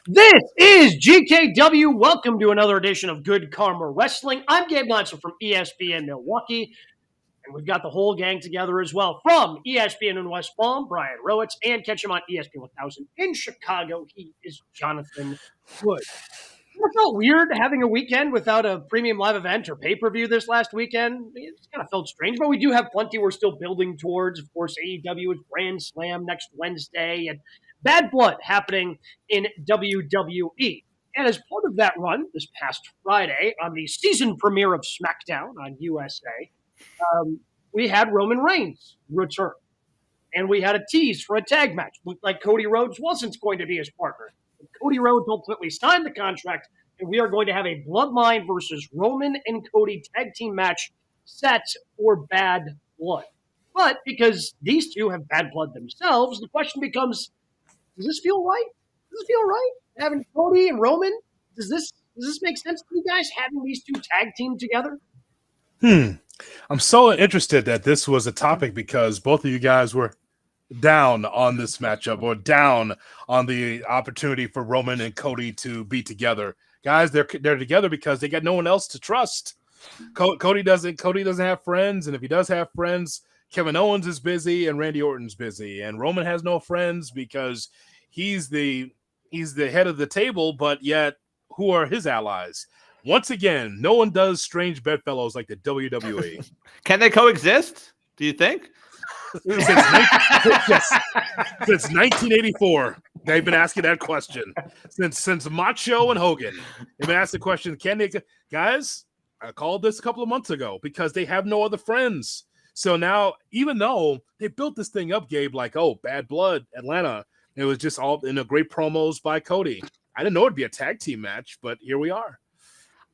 This is GKW. Welcome to another edition of Good Karma Wrestling. I'm Gabe Neitzel from ESPN Milwaukee, and we've got the whole gang together as well. From ESPN in West Palm, Brian Rowitz, and catch him on ESPN 1000 in Chicago. He is Jonathan Wood. It felt weird having a weekend without a premium live event or pay-per-view this last weekend. It kind of felt strange, but we do have plenty we're still building towards. Of course, AEW is Grand Slam next Wednesday, and Bad Blood happening in WWE. And as part of that run this past Friday on the season premiere of SmackDown on USA, we had Roman Reigns return. And we had a tease for a tag match. Looked like Cody Rhodes wasn't going to be his partner. Cody Rhodes ultimately signed the contract, and we are going to have a Bloodline versus Roman and Cody tag team match set for Bad Blood. But because these two have bad blood themselves, the question becomes, does this feel right? Does it feel right? Having Cody and Roman? Does this make sense to you guys, having these two tag team together? I'm so interested that this was a topic because both of you guys were down on this matchup or down on the opportunity for Roman and Cody to be together. Guys, they're together because they got no one else to trust. Cody doesn't have friends, and if he does have friends, Kevin Owens is busy and Randy Orton's busy, and Roman has no friends because he's the head of the table, but yet who are his allies? Once again, no one does strange bedfellows like the WWE. Can they coexist? Do you think? Since 1984, they've been asking that question. Since Macho and Hogan, they've been asking the question, can they? Guys, I called this a couple of months ago because they have no other friends. So now, even though they built this thing up, Gabe, like, oh, Bad Blood, Atlanta, it was just all in a great promos by Cody. I didn't know it'd be a tag team match, but here we are.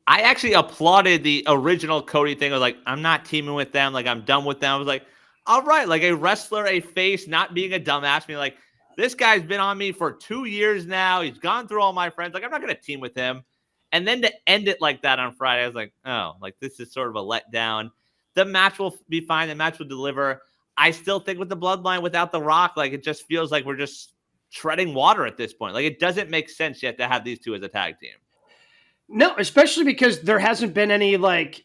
I actually applauded the original Cody thing. I was like, I'm not teaming with them. Like, I'm done with them. I was like, all right, like a wrestler, a face, not being a dumbass. Being like, this guy's been on me for 2 years now. He's gone through all my friends. Like, I'm not going to team with him. And then to end it like that on Friday, I was like, oh, like this is sort of a letdown. The match will be fine. The match will deliver. I still think with the Bloodline without The Rock, like it just feels like we're just treading water at this point. Like it doesn't make sense yet to have these two as a tag team. No, especially because there hasn't been any like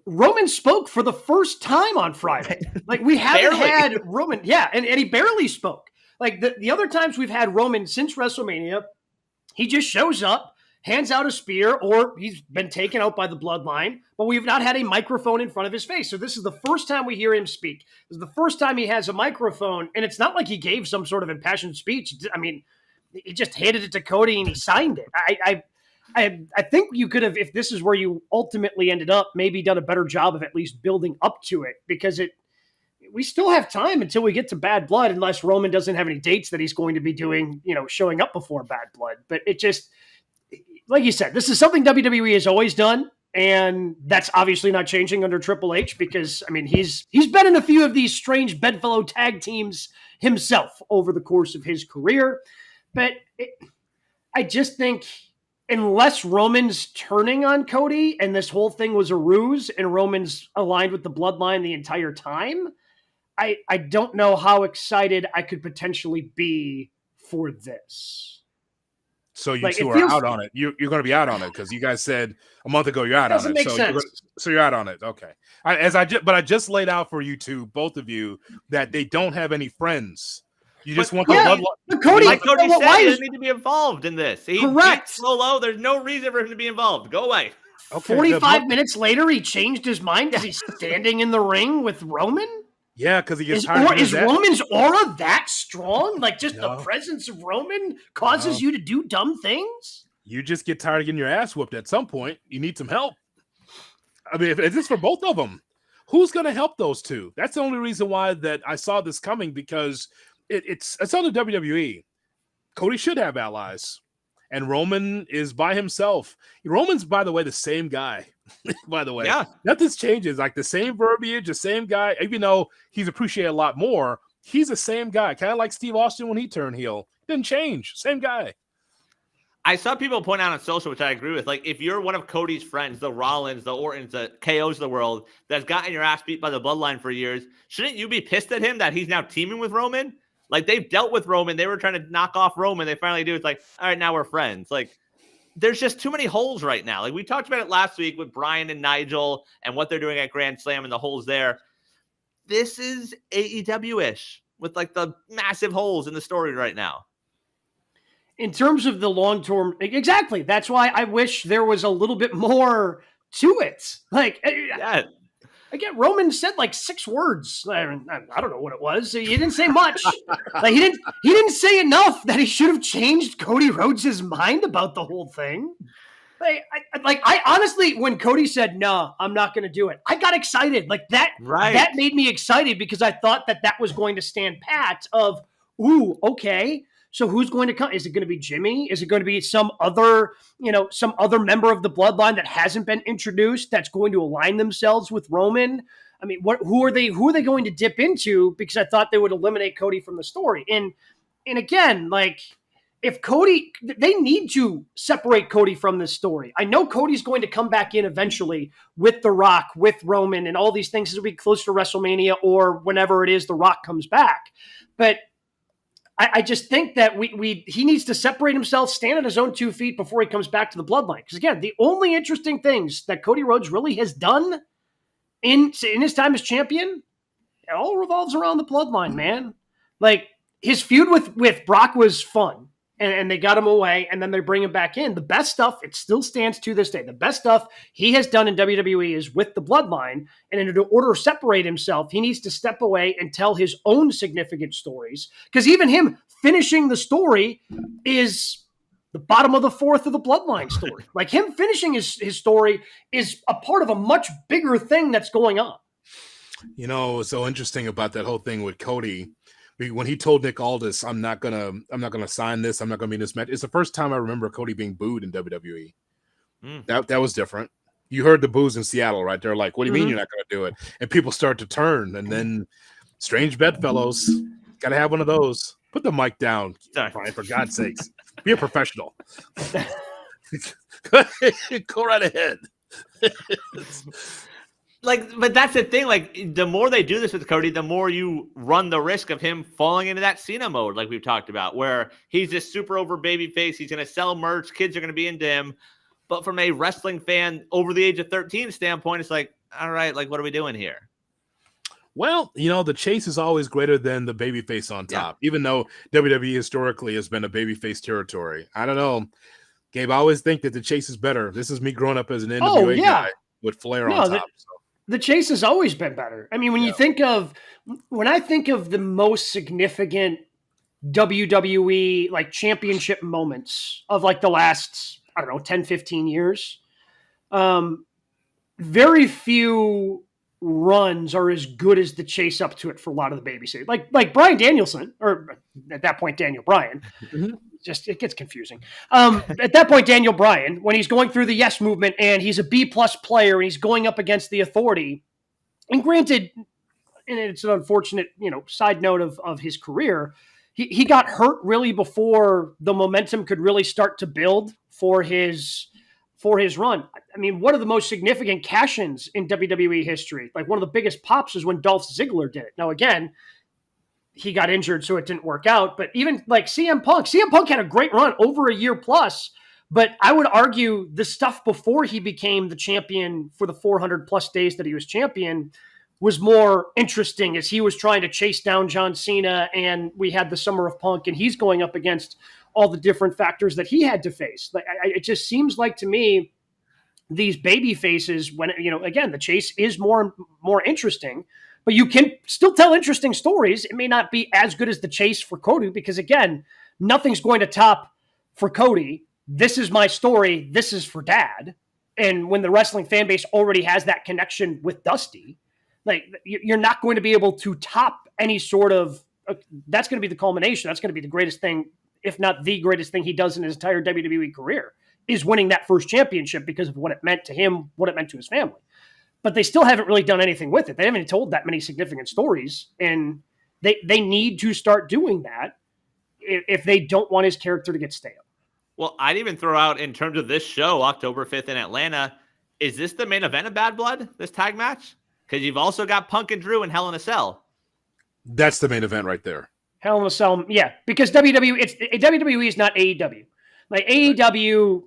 Roman spoke for the first time on Friday. Like we haven't had Roman. Yeah. And he barely spoke. Like the other times we've had Roman since WrestleMania, he just shows up, hands out a spear, or he's been taken out by the Bloodline, but we've not had a microphone in front of his face. So this is the first time we hear him speak. This is the first time he has a microphone, and it's not like he gave some sort of impassioned speech. I mean, he just handed it to Cody and he signed it. I think you could have, if this is where you ultimately ended up, maybe done a better job of at least building up to it, because we still have time until we get to Bad Blood, unless Roman doesn't have any dates that he's going to be doing, showing up before Bad Blood. But it just, like you said, this is something WWE has always done, and that's obviously not changing under Triple H because, I mean, he's been in a few of these strange bedfellow tag teams himself over the course of his career. But I just think unless Roman's turning on Cody and this whole thing was a ruse and Roman's aligned with the Bloodline the entire time, I don't know how excited I could potentially be for this. So you two are out on it. You're going to be out on it because you guys said a month ago you're out on it. Make sense. So you're out on it. Okay. But I just laid out for you two, both of you, that they don't have any friends. You just want the Bloodline. Cody said, he doesn't need to be involved in this. Correct. He's solo. There's no reason for him to be involved. Go away. Okay, 45 minutes later, he changed his mind because he's standing in the ring with Roman? Yeah, because he gets tired. Is Roman's aura that strong? Like just the presence of Roman causes you to do dumb things? You just get tired of getting your ass whooped at some point. You need some help. I mean, if it's for both of them, who's going to help those two? That's the only reason why that I saw this coming, because it's on the WWE. Cody should have allies, and Roman is by himself. Roman's, by the way, the same guy. By the way, yeah, nothing's changes. Like the same verbiage, the same guy. Even though he's appreciated a lot more, he's the same guy. Kind of like Steve Austin when he turned heel. Didn't change. Same guy. I saw people point out on social, which I agree with. Like, if you're one of Cody's friends, the Rollins, the Ortons, the KOs of the world, that's gotten your ass beat by the Bloodline for years, shouldn't you be pissed at him that he's now teaming with Roman? Like, they've dealt with Roman. They were trying to knock off Roman. They finally do. It's like, all right, now we're friends. Like, there's just too many holes right now. Like, we talked about it last week with Brian and Nigel and what they're doing at Grand Slam and the holes there. This is AEW-ish with like the massive holes in the story right now. In terms of the long-term, exactly. That's why I wish there was a little bit more to it. Like, yeah. Again, Roman said like 6 words. I don't know what it was. He didn't say much. Like, he didn't say enough that he should have changed Cody Rhodes' mind about the whole thing. I honestly, when Cody said, no, I'm not going to do it, I got excited. Like, that made me excited because I thought that was going to stand pat of, ooh, okay. So who's going to come? Is it going to be Jimmy? Is it going to be some other member of the bloodline that hasn't been introduced that's going to align themselves with Roman? I mean, who are they going to dip into? Because I thought they would eliminate Cody from the story. And again, like, if Cody, they need to separate Cody from this story. I know Cody's going to come back in eventually with The Rock, with Roman, and all these things as we get close to WrestleMania or whenever it is The Rock comes back. But I just think that he needs to separate himself, stand on his own 2 feet before he comes back to the bloodline. Because again, the only interesting things that Cody Rhodes really has done in his time as champion, it all revolves around the bloodline, man. Like, his feud with Brock was fun. And they got him away, and then they bring him back in. The best stuff, it still stands to this day. The best stuff he has done in WWE is with the bloodline. And in order to separate himself, he needs to step away and tell his own significant stories. Because even him finishing the story is the bottom of the 4th of the bloodline story. Like, him finishing his story is a part of a much bigger thing that's going on. You know, what's so interesting about that whole thing with Cody, when he told Nick Aldis, I'm not gonna sign this, I'm not gonna be in this match. It's the first time I remember Cody being booed in WWE. That was different. You heard the boos in Seattle, right? They're like, what do you mean you're not gonna do it? And people start to turn, and then strange bedfellows, gotta have one of those. Put the mic down, Brian, for God's sakes. Be a professional. Go right ahead. Like, but that's the thing. Like, the more they do this with Cody, the more you run the risk of him falling into that Cena mode, like we've talked about, where he's this super over baby face. He's going to sell merch. Kids are going to be into him. But from a wrestling fan over the age of 13 standpoint, it's like, all right, like, what are we doing here? Well, you know, the chase is always greater than the babyface on top, even though WWE historically has been a babyface territory. I don't know. Gabe, I always think that the chase is better. This is me growing up as an NWA guy with Flair on top. The chase has always been better. I mean, when I think of the most significant WWE like championship moments of like the last, I don't know, 10, 15 years, very few runs are as good as the chase up to it for a lot of the babysitters. Like Bryan Danielson, or at that point, Daniel Bryan. Just, it gets confusing. At that point, Daniel Bryan, when he's going through the Yes movement and he's a B+ player and he's going up against the Authority, and granted, and it's an unfortunate, side note of his career, he got hurt really before the momentum could really start to build for his run. I mean, one of the most significant cash-ins in WWE history, like one of the biggest pops, is when Dolph Ziggler did it. Now, again, he got injured, so it didn't work out. But even like CM Punk had a great run over a year plus. But I would argue the stuff before he became the champion for the 400 plus days that he was champion was more interesting, as he was trying to chase down John Cena, and we had the Summer of Punk, and he's going up against all the different factors that he had to face. Like, it just seems like to me, these baby faces, when, again, the chase is more interesting, but you can still tell interesting stories. It may not be as good as the chase for Cody, because again, nothing's going to top for Cody. This is my story. This is for Dad. And when the wrestling fan base already has that connection with Dusty, like, you're not going to be able to top any sort of, that's going to be the culmination. That's going to be the greatest thing, if not the greatest thing he does in his entire WWE career, is winning that first championship because of what it meant to him, what it meant to his family. But they still haven't really done anything with it. They haven't told that many significant stories, and they need to start doing that if they don't want his character to get stale. Well, I'd even throw out, in terms of this show, October 5th in Atlanta, is this the main event of Bad Blood, this tag match? Because you've also got Punk and Drew in Hell in a Cell. That's the main event right there. Hell in a Cell, yeah, because WWE is not AEW. Like AEW,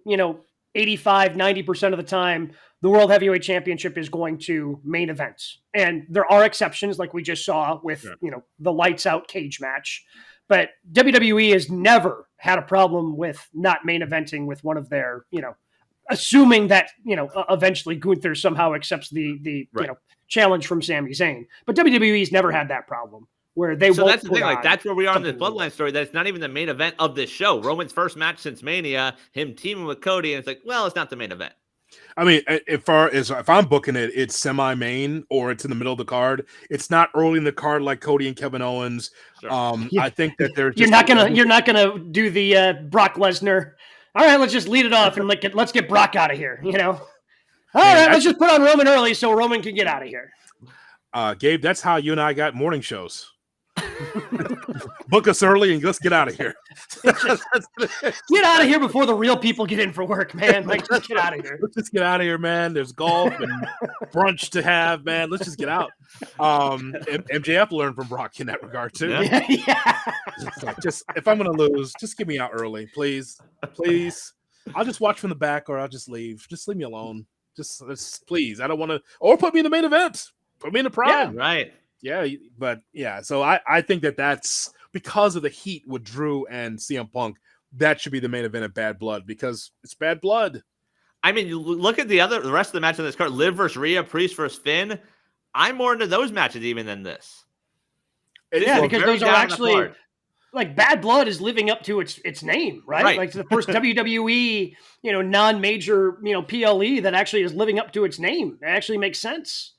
85-90% of the time, the World Heavyweight Championship is going to main events. And there are exceptions, like we just saw with, the lights out cage match. But WWE has never had a problem with not main eventing with one of their, assuming that, eventually Gunther somehow accepts the challenge from Sami Zayn. But WWE's never had that problem. Where they so won't that's the thing, like that's where we are in this Bloodline story. That's not even the main event of this show. Roman's first match since Mania, him teaming with Cody, and it's like, well, it's not the main event. I mean, if I'm booking it, it's semi-main or it's in the middle of the card. It's not early in the card like Cody and Kevin Owens. Sure. I think that there's you're not gonna do the Brock Lesnar. All right, let's just lead it off and let's get Brock out of here. All right, let's just put on Roman early so Roman can get out of here. Gabe, that's how you and I got morning shows. Book us early and let's get out of here. Get out of here before the real people get in for work, man. Like, just get out of here. Let's just get out of here, man. There's golf and brunch to have, man. Let's just get out. MJF learned from Brock in that regard too. Yeah. Just if I'm gonna lose, just get me out early, please. I'll just watch from the back or I'll just leave. Just leave me alone. Just please. I don't want to. Or put me in the main event. Put me in the prime. Yeah, right. Yeah, but yeah, so I think that's because of the heat with Drew and CM Punk, that should be the main event of Bad Blood because it's Bad Blood. I mean, you look at the rest of the match on this card, Liv versus Rhea, Priest versus Finn. I'm more into those matches even than this. Because those are actually like Bad Blood is living up to its name, right? Like the first WWE, non-major, PLE that actually is living up to its name. It actually makes sense.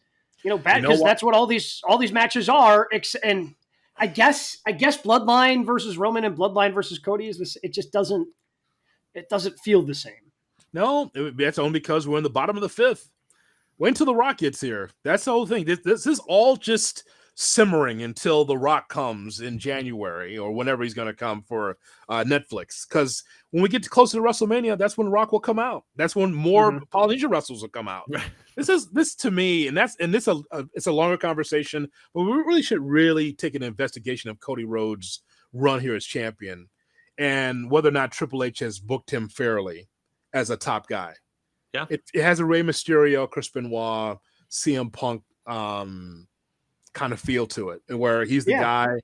Bad because that's what all these matches are. And I guess Bloodline versus Roman and Bloodline versus Cody is this. It just doesn't feel the same. No, that's only because we're in the bottom of the fifth. Wait until The Rock gets here. That's the whole thing. This is all just simmering until The Rock comes in January or whenever he's going to come for Netflix. Because when we get closer to WrestleMania, that's when Rock will come out. That's when more Polynesian wrestlers will come out. This to me, and it's a longer conversation, but we really should take an investigation of Cody Rhodes' run here as champion and whether or not Triple H has booked him fairly as a top guy. Yeah, it has a Rey Mysterio, Chris Benoit, CM Punk kind of feel to it, and where he's the guy.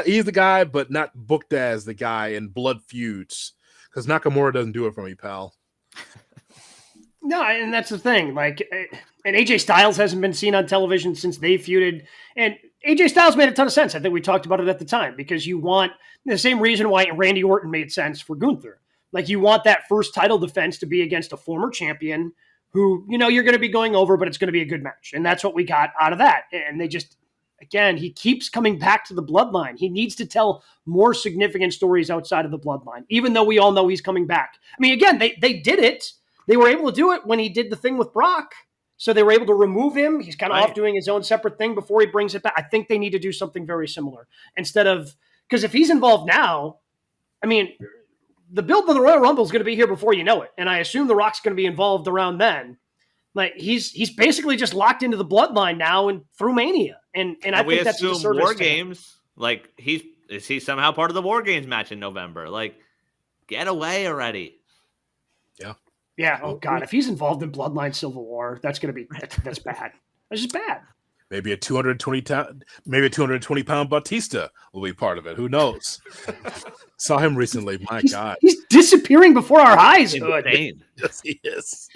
He's the guy, but not booked as the guy in blood feuds because Nakamura doesn't do it for me, pal. No, and that's the thing. Like, and AJ Styles hasn't been seen on television since they feuded. And AJ Styles made a ton of sense. I think we talked about it at the time because you want the same reason why Randy Orton made sense for Gunther. Like, you want that first title defense to be against a former champion who, you're going to be going over, but it's going to be a good match. And that's what we got out of that. And they just, again, he keeps coming back to the bloodline. He needs to tell more significant stories outside of the bloodline, even though we all know he's coming back. I mean, again, they did it. They were able to do it when he did the thing with Brock. So they were able to remove him. He's kind of off doing his own separate thing before he brings it back. I think they need to do something very similar instead of, because if he's involved now, I mean, the build for the Royal Rumble is going to be here before you know it. And I assume The Rock's going to be involved around then. Like he's basically just locked into the bloodline now and through Mania. And I think that's a disservice. War Games, like is he somehow part of the War Games match in November? Like, get away already. Yeah. Yeah. Oh God, if he's involved in Bloodline Civil War, that's bad. That's just bad. Maybe a 220-pound Batista will be part of it. Who knows? Saw him recently. My God, he's disappearing before our eyes. Yes, he is.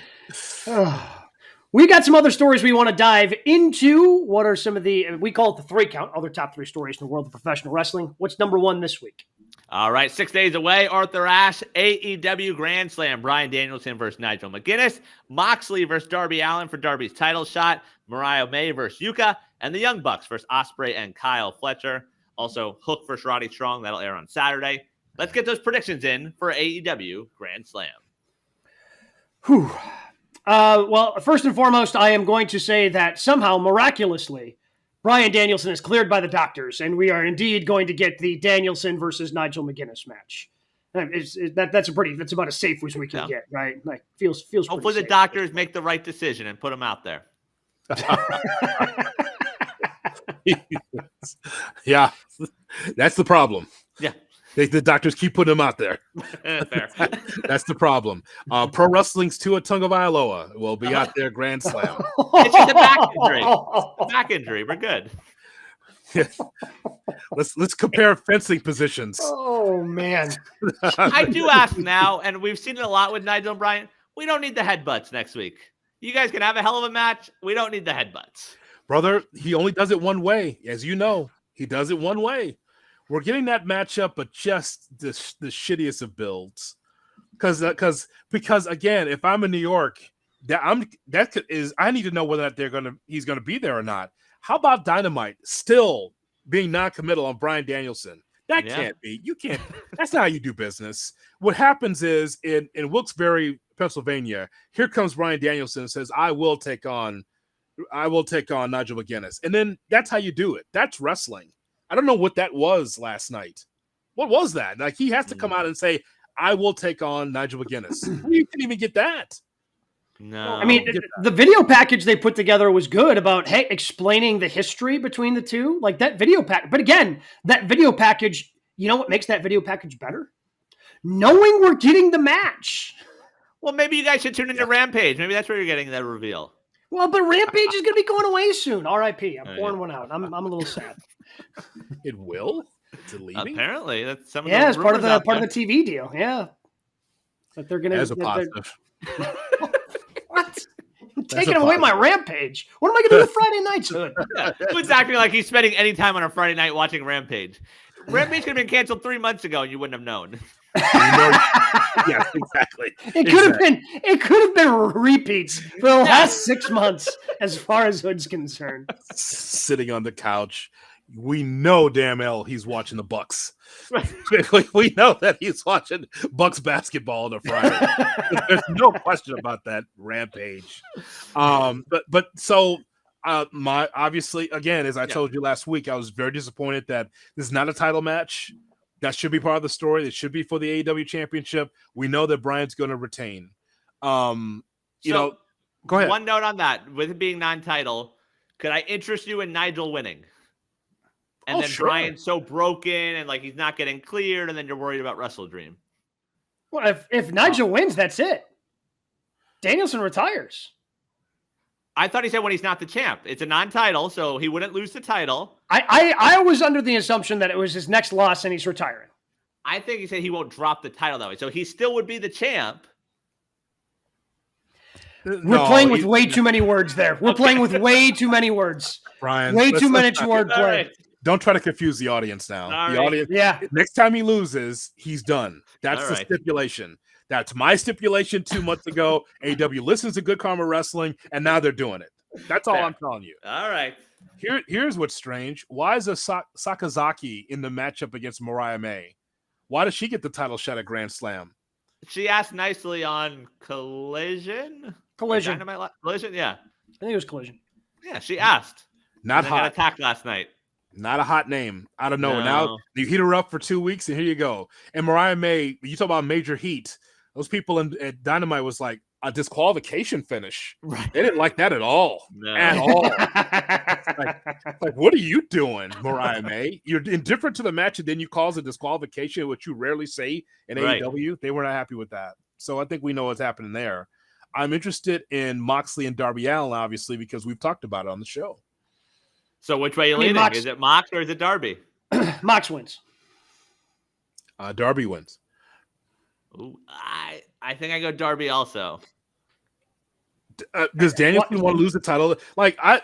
We got some other stories we want to dive into. What are some of we call it the 3 count, other top 3 stories in the world of professional wrestling? What's number 1 this week? All right, 6 days away, Arthur Ashe, AEW Grand Slam, Bryan Danielson versus Nigel McGuinness, Moxley versus Darby Allin for Darby's title shot, Mariah May versus Yuka, and the Young Bucks versus Ospreay and Kyle Fletcher. Also, Hook versus Roddy Strong, that'll air on Saturday. Let's get those predictions in for AEW Grand Slam. Whew. Well, first and foremost, I am going to say that somehow, miraculously, Bryan Danielson is cleared by the doctors, and we are indeed going to get the Danielson versus Nigel McGuinness match. That's about as safe as we can get, right? Like feels. Hopefully, the doctors make the right decision and put him out there. Yeah, That's the problem. Yeah. The doctors keep putting them out there. Fair. That's the problem. Pro Wrestling's Tua Tagovailoa will be out there Grand Slam. It's just a back injury. Back injury. We're good. Let's compare fencing positions. Oh man. I do ask now, and we've seen it a lot with Nigel and Brian. We don't need the headbutts next week. You guys can have a hell of a match. We don't need the headbutts. Brother, he only does it one way. As you know, he does it one way. We're getting that matchup, but just the shittiest of builds. Because again, if I'm in New York, I need to know whether he's gonna be there or not. How about Dynamite still being non-committal on Bryan Danielson? That can't be. You can't. That's not how you do business. What happens is in Wilkes-Barre, Pennsylvania, here comes Bryan Danielson and says, I will take on Nigel McGuinness. And then that's how you do it. That's wrestling. I don't know what that was last night. What was that? Like, he has to come out and say, I will take on Nigel McGuinness. You didn't even get that. No. I mean, the video package they put together was good about, hey, explaining the history between the two. Like that video pack. But again, that video package, you know what makes that video package better? Knowing we're getting the match. Well, maybe you guys should tune into Rampage. Maybe that's where you're getting that reveal. Well, but Rampage is going to be going away soon. R.I.P. I'm pouring one out. I'm a little sad. It will? Is it leaving? Apparently, that's some. Yeah, it's part of the TV deal. Yeah, but they're going to. As a positive. What? Taking away my Rampage. What am I going to do with Friday nights, Hood? Hood's acting like he's spending any time on a Friday night watching Rampage. Rampage could have been canceled 3 months ago, and you wouldn't have known. Yeah, exactly. It could have been repeats for the last 6 months, as far as Hood's concerned. Sitting on the couch, we know damn well he's watching the Bucks. We know that he's watching Bucks basketball on a Friday. There's no question about that. Rampage. But so my obviously, again, as I told you last week, I was very disappointed that this is not a title match. That should be part of the story. It should be for the AEW Championship. We know that Brian's going to retain. Go ahead. One note on that, with it being non-title, could I interest you in Nigel winning? And then sure. Brian's so broken and like he's not getting cleared, and then you're worried about Wrestle Dream. Well, if Nigel wins, that's it. Danielson retires. I thought he said when he's not the champ. It's a non-title, so he wouldn't lose the title. I was under the assumption that it was his next loss and he's retiring. I think he said he won't drop the title that way, so he still would be the champ. We're playing with way too many words there. We're playing with way too many words. Brian, way too many wordplay. Right. Don't try to confuse the audience now. The audience, next time he loses, he's done. That's the stipulation. That's my stipulation 2 months ago. AEW listens to Good Karma Wrestling, and now they're doing it. That's all I'm telling you. All right. Here's what's strange. Why is Sakazaki in the matchup against Mariah May? Why does she get the title shot at Grand Slam? She asked nicely on Collision. Collision, yeah. I think it was Collision. Yeah, she asked. Not hot. Got attacked last night. Not a hot name. I don't know. No. Now you heat her up for 2 weeks, and here you go. And Mariah May, you talk about major heat. Those people at Dynamite was like a disqualification finish. Right. They didn't like that at all. No. At all. like, what are you doing, Mariah May? You're indifferent to the match, and then you cause a disqualification, which you rarely say in AEW. They were not happy with that. So I think we know what's happening there. I'm interested in Moxley and Darby Allin, obviously, because we've talked about it on the show. So which way are you leaning? Is it Mox or is it Darby? Mox wins. Darby wins. Ooh, I think I go Darby also. Does Danielson want to lose the title? Like I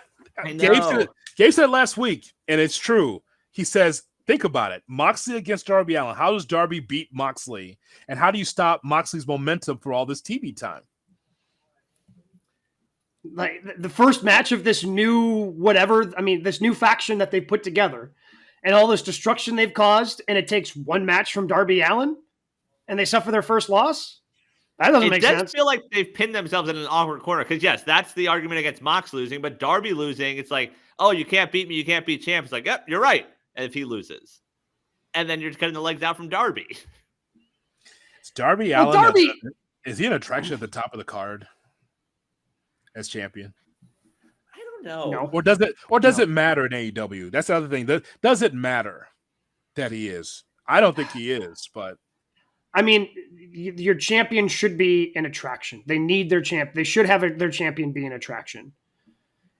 know. Gabe said last week, and it's true. He says, think about it. Moxley against Darby Allin. How does Darby beat Moxley? And how do you stop Moxley's momentum for all this TV time? Like the first match of this new this new faction that they've put together and all this destruction they've caused, and it takes one match from Darby Allin and they suffer their first loss? That doesn't make sense. It does feel like they've pinned themselves in an awkward corner because, yes, that's the argument against Mox losing, but Darby losing, it's like, oh, you can't beat me, you can't beat champ. It's like, yep, you're right. And if he loses. And then you're cutting the legs out from Darby. Is Darby Allin, is he an attraction at the top of the card as champion? I don't know. No. Or does it matter in AEW? That's the other thing. Does it matter? that he is. I don't think he is, but I mean, your champion should be an attraction. They need their champ. They should have their champion be an attraction.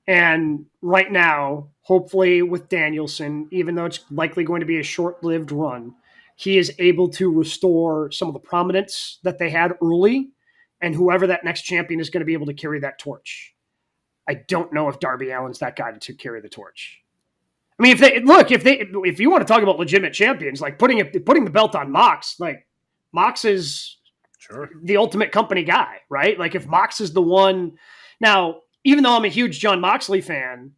And right now, hopefully with Danielson, even though it's likely going to be a short-lived run, he is able to restore some of the prominence that they had early, and whoever that next champion is going to be able to carry that torch. I don't know if Darby Allin's that guy to carry the torch. I mean, if you want to talk about legitimate champions, like putting the belt on Mox, like Mox is the ultimate company guy, right? Like if Mox is the one now, even though I'm a huge Jon Moxley fan,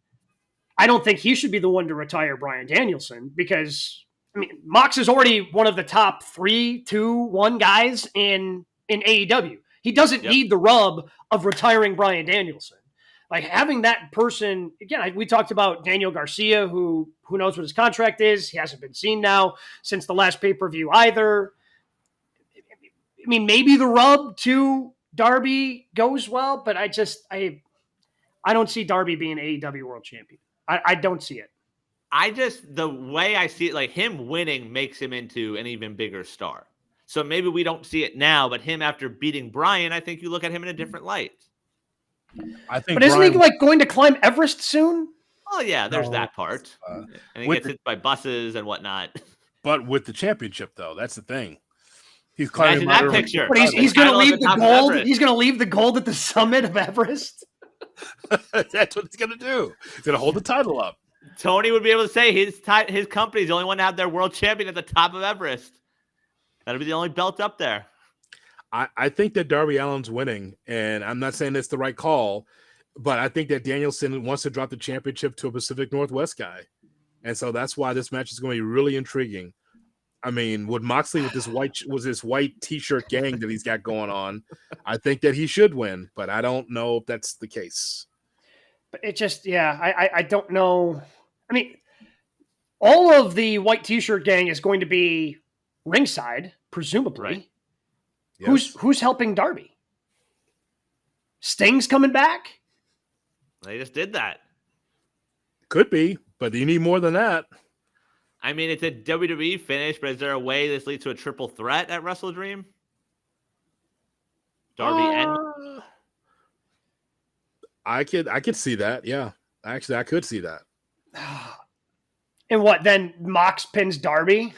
I don't think he should be the one to retire Bryan Danielson because I mean, Mox is already one of the top 3, 2, 1 guys in AEW. He doesn't need the rub of retiring Bryan Danielson. Like having that person, again, we talked about Daniel Garcia, who knows what his contract is. He hasn't been seen now since the last pay-per-view either. I mean, maybe the rub to Darby goes well, but I don't see Darby being AEW World Champion. I don't see it. The way I see it, like him winning makes him into an even bigger star. So maybe we don't see it now, but him after beating Bryan, I think you look at him in a different light. I think, but isn't he like going to climb Everest soon? Oh yeah, there's that part. And he gets hit by buses and whatnot. But with the championship, though, that's the thing. He's climbing that picture. But he's going to leave the gold. He's going to leave the gold at the summit of Everest. That's what he's going to do. He's going to hold the title up. Tony would be able to say his company's the only one to have their world champion at the top of Everest. That'll be the only belt up there. I think that Darby Allin's winning, and I'm not saying it's the right call, but I think that Danielson wants to drop the championship to a Pacific Northwest guy. And so that's why this match is going to be really intriguing. I mean, with Moxley with this white t-shirt gang that he's got going on, I think that he should win, but I don't know if that's the case. But it just, I don't know. I mean, all of the white t-shirt gang is going to be ringside, presumably. Right. Yes. Who's helping Darby? Sting's coming back? They just did that. Could be, but you need more than that. I mean, it's a WWE finish, but is there a way this leads to a triple threat at Wrestle Dream? Darby and I could see that. Yeah, actually, I could see that. And what then? Mox pins Darby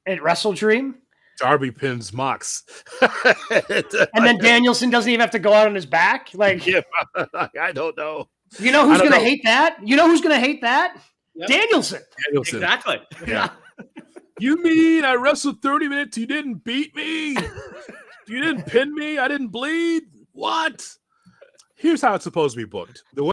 at Wrestle Dream. Darby pins Mox, and then Danielson doesn't even have to go out on his back. Like, I don't know. You know who's going to hate that? You know who's going to hate that? Yep. Danielson. Exactly. Yeah. You mean I wrestled 30 minutes? You didn't beat me? You didn't pin me? I didn't bleed? What? Here's how it's supposed to be booked. The way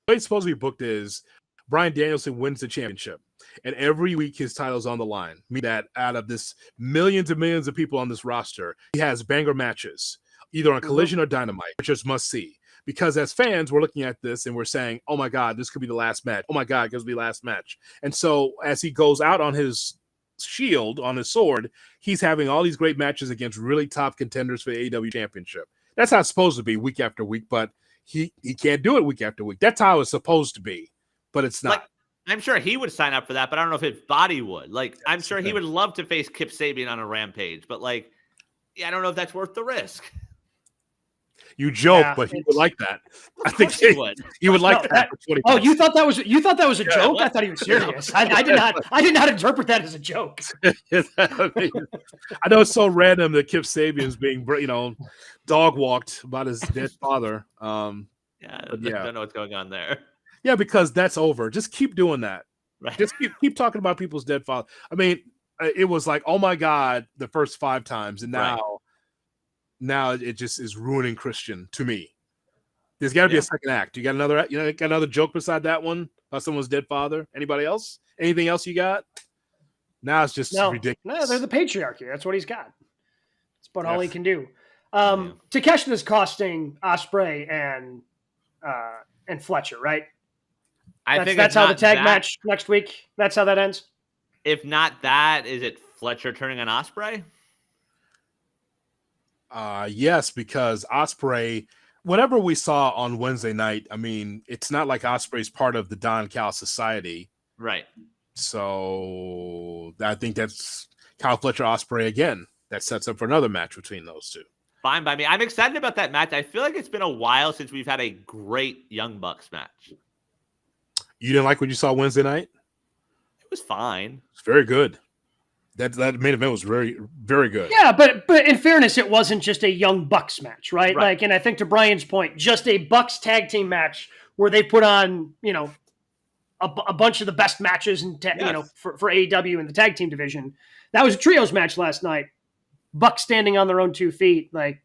it's supposed to be booked is Bryan Danielson wins the championship. And every week his title's on the line. Meaning that out of this millions and millions of people on this roster, he has banger matches, either on Collision or Dynamite, which is must see. Because as fans, we're looking at this and we're saying, oh my God, this could be the last match. Oh my God, it could be the last match. And so as he goes out on his shield, on his sword, he's having all these great matches against really top contenders for the AEW championship. That's how it's supposed to be week after week, but he can't do it week after week. That's how it's supposed to be, but it's not. Like, I'm sure he would sign up for that, but I don't know if his body would. Like, I'm sure he would love to face Kip Sabian on a Rampage, but like, I don't know if that's worth the risk. You joke, but he would like that. I think he would. He would like that. Oh, you thought that was a joke? What? I thought he was serious. I did not interpret that as a joke. I know it's so random that Kip Sabian's being, dog walked about his dead father. I don't know what's going on there. Yeah, because that's over. Just keep doing that. Right. Just keep talking about people's dead father. I mean, it was like, oh my God, the first 5 times, and now it just is ruining Christian to me. There's got to be a second act. You got another joke beside that one about someone's dead father? Anybody else? Anything else you got? Now it's just ridiculous. No, they're the patriarchy. That's what he's got. That's about all he can do. Takeshita's costing Ospreay and Fletcher, right? I think that's how the tag match next week. That's how that ends. If not that, is it Fletcher turning on Ospreay? Yes, because Ospreay, whatever we saw on Wednesday night, I mean, it's not like Ospreay's part of the Don Cal Society. Right. So I think that's Kyle Fletcher Ospreay again. That sets up for another match between those two. Fine by me. I'm excited about that match. I feel like it's been a while since we've had a great Young Bucks match. You didn't like what you saw Wednesday night? It was fine. It's very good. That main event was very, very good. Yeah, but in fairness, it wasn't just a Young Bucks match, right? Like, and I think to Brian's point, just a Bucks tag team match where they put on, a bunch of the best matches and for AEW in the tag team division. That was a trios match last night. Bucks standing on their own 2 feet. Like,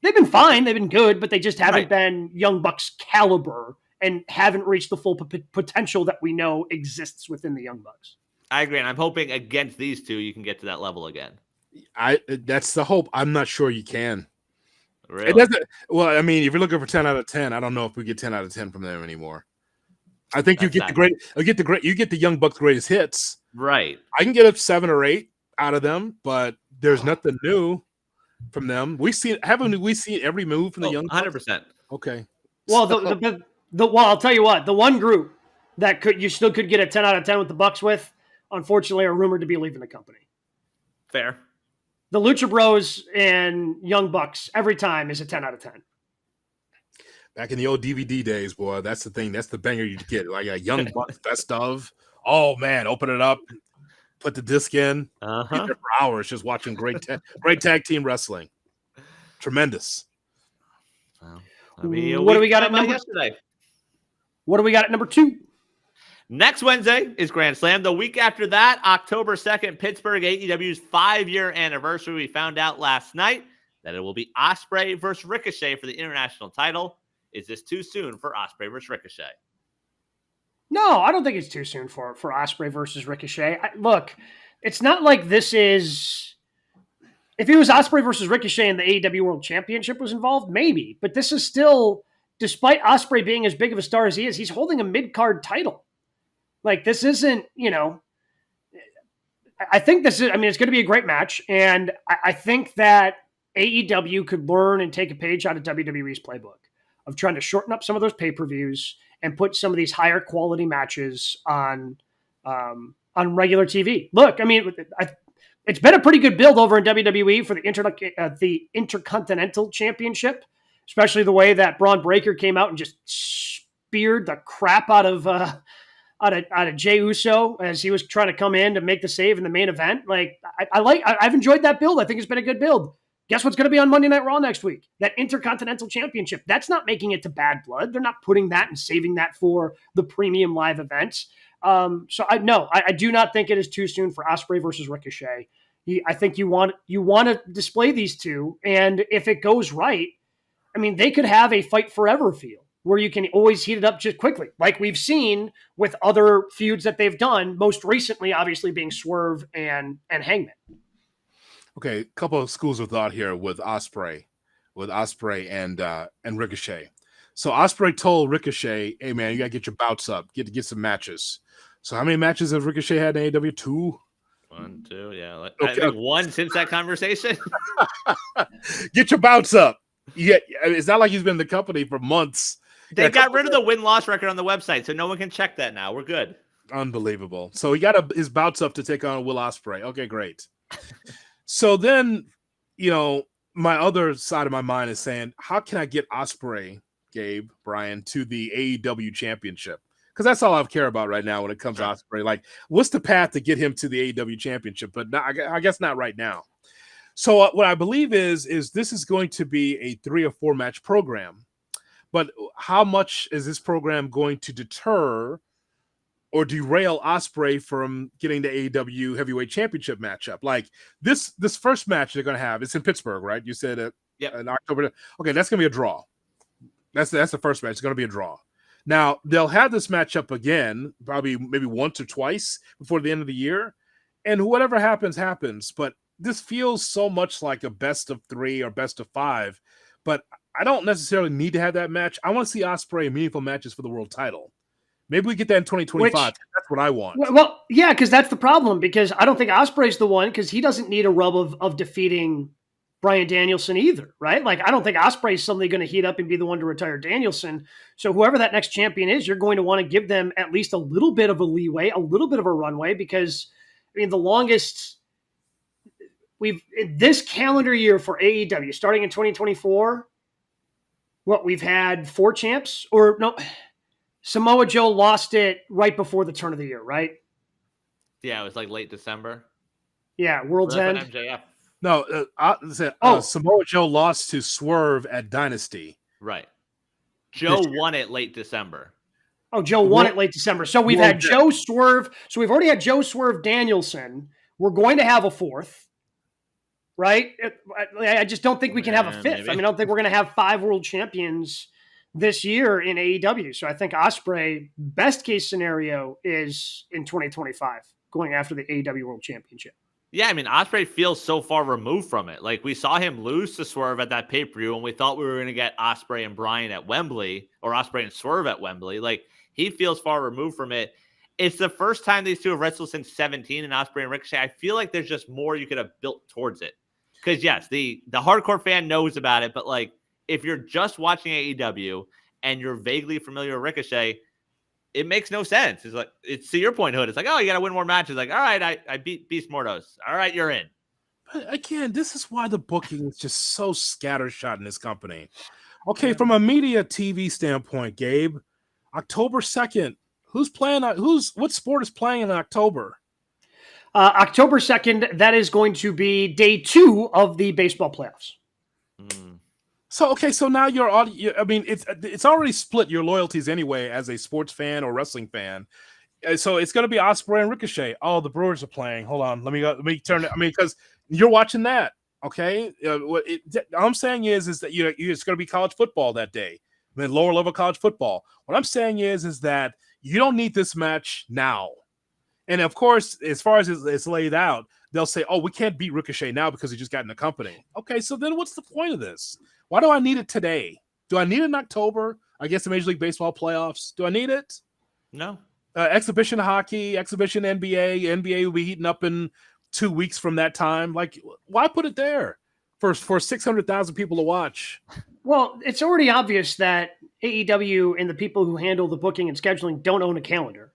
they've been fine, they've been good, but they just haven't been Young Bucks caliber and haven't reached the full potential that we know exists within the Young Bucks. I agree, and I'm hoping against these two you can get to that level again. That's the hope. I'm not sure you can. Really? It doesn't. Well, I mean, if you're looking for 10 out of 10, I don't know if we get 10 out of 10 from them anymore. I think you get the Young Bucks greatest hits. Right. I can get up 7 or 8 out of them, but there's nothing new from them. Haven't we seen every move from the Young Bucks? 100%. Okay. Well, I'll tell you what, the one group that you still could get a 10 out of 10 with the Bucks with, unfortunately, are rumored to be leaving the company. Fair. The Lucha Bros and Young Bucks every time is a 10 out of 10. Back in the old DVD days, boy, that's the thing. That's the banger you get. Like a Young Bucks best of. Oh man, open it up, put the disc in, get there for hours just watching great tag team wrestling. Tremendous. Well, I mean, what do we got at number? Yesterday? What do we got at number 2? Next Wednesday is Grand Slam. The week after that, October 2nd, Pittsburgh, AEW's 5-year anniversary. We found out last night that it will be Ospreay versus Ricochet for the international title. Is this too soon for Ospreay versus Ricochet? No, I don't think it's too soon for Ospreay versus Ricochet. Look, it's not like this is... If it was Ospreay versus Ricochet and the AEW World Championship was involved, maybe. But this is still, despite Ospreay being as big of a star as he is, he's holding a mid-card title. Like, this isn't, I think it's going to be a great match. And I think that AEW could learn and take a page out of WWE's playbook of trying to shorten up some of those pay-per-views and put some of these higher quality matches on regular TV. Look, I mean, it's been a pretty good build over in WWE for the Intercontinental Championship, especially the way that Braun Breaker came out and just speared the crap out of Jey Uso as he was trying to come in to make the save in the main event. Like, I've enjoyed that build. I think it's been a good build. Guess what's going to be on Monday Night Raw next week? That Intercontinental Championship. That's not making it to Bad Blood. They're not putting that and saving that for the premium live events. So I do not think it is too soon for Ospreay versus Ricochet. I think you want to display these two, and if it goes right, I mean, they could have a fight forever feel where you can always heat it up just quickly, like we've seen with other feuds that they've done. Most recently, obviously, being Swerve and Hangman. Okay, a couple of schools of thought here with Ospreay and Ricochet. So Ospreay told Ricochet, "Hey man, you gotta get your bouts up, get some matches." So how many matches has Ricochet had in AEW? 2? 1, 2, yeah. Okay. I think 1 since that conversation. Get your bouts up. Yeah, it's not like he's been in the company for months. They got rid of the win-loss record on the website, so no one can check that now. We're good. Unbelievable. So he got his bouts up to take on Will Ospreay. Okay, great. So then, my other side of my mind is saying, how can I get Ospreay, Gabe, Brian, to the AEW championship? Because that's all I care about right now when it comes to Ospreay. Like, what's the path to get him to the AEW championship? But I guess not right now. So what I believe is this is going to be a 3 or 4 match program. But how much is this program going to deter or derail Ospreay from getting the AEW Heavyweight Championship matchup? Like this first match they're going to have, it's in Pittsburgh, right? You said in October. Okay, that's going to be a draw. That's the first match. It's going to be a draw. Now, they'll have this matchup again, probably maybe once or twice before the end of the year. And whatever happens, happens. But this feels so much like a best of 3 or best of 5. But I don't necessarily need to have that match. I want to see Ospreay in meaningful matches for the world title. Maybe we get that in 2025. That's what I want. Well, yeah, because that's the problem. Because I don't think Ospreay's the one, because he doesn't need a rub of defeating Bryan Danielson either, right? Like, I don't think Ospreay is suddenly going to heat up and be the one to retire Danielson. So whoever that next champion is, you're going to want to give them at least a little bit of a leeway, a little bit of a runway, because I mean, the longest this calendar year for AEW, starting in 2024, we've had 4 champs, or no, Samoa Joe lost it right before the turn of the year, right? Yeah, it was like late December. Yeah, World's End. MJF. No, Samoa Joe lost to Swerve at Dynasty. Right. Joe won it late December. Oh, Joe won it late December. So we've had Joe Swerve. So we've already had Joe Swerve Danielson. We're going to have a 4th, right? I just don't think we can have a 5th. Maybe. I mean, I don't think we're going to have 5 world champions this year in AEW. So I think Ospreay, best case scenario, is in 2025, going after the AEW World Championship. Yeah, I mean, Ospreay feels so far removed from it. Like, we saw him lose to Swerve at that pay-per-view, and we thought we were going to get Ospreay and Bryan at Wembley, or Ospreay and Swerve at Wembley. Like, he feels far removed from it. It's the first time these two have wrestled since 17, and Ospreay and Ricochet. I feel like there's just more you could have built towards it. Because, yes, the hardcore fan knows about it, but, like, if you're just watching AEW and you're vaguely familiar with Ricochet, it makes no sense. It's like, it's to your point, Hood. It's like, oh, you got to win more matches. Like, all right, I beat Beast Mortos. All right, you're in. But again, this is why the booking is just so scattershot in this company. Okay, from a media TV standpoint, Gabe, October 2nd, what sport is playing in October? October 2nd, that is going to be day 2 of the baseball playoffs. So now it's already split your loyalties anyway as a sports fan or wrestling fan. So it's going to be Ospreay and Ricochet. Oh, the Brewers are playing. Hold on, let me turn it. I mean, because you're watching that, okay? All I'm saying is that it's going to be college football that day. I mean, lower level college football. What I'm saying is that you don't need this match now. And of course, as far as it's laid out, they'll say, "Oh, we can't beat Ricochet now because he just got in the company." Okay, so then what's the point of this? Why do I need it today? Do I need it in October? I guess the Major League Baseball playoffs. Do I need it? No. Exhibition hockey, exhibition NBA. NBA will be heating up in 2 weeks from that time. Like, why put it there for 600,000 people to watch? Well, it's already obvious that AEW and the people who handle the booking and scheduling don't own a calendar.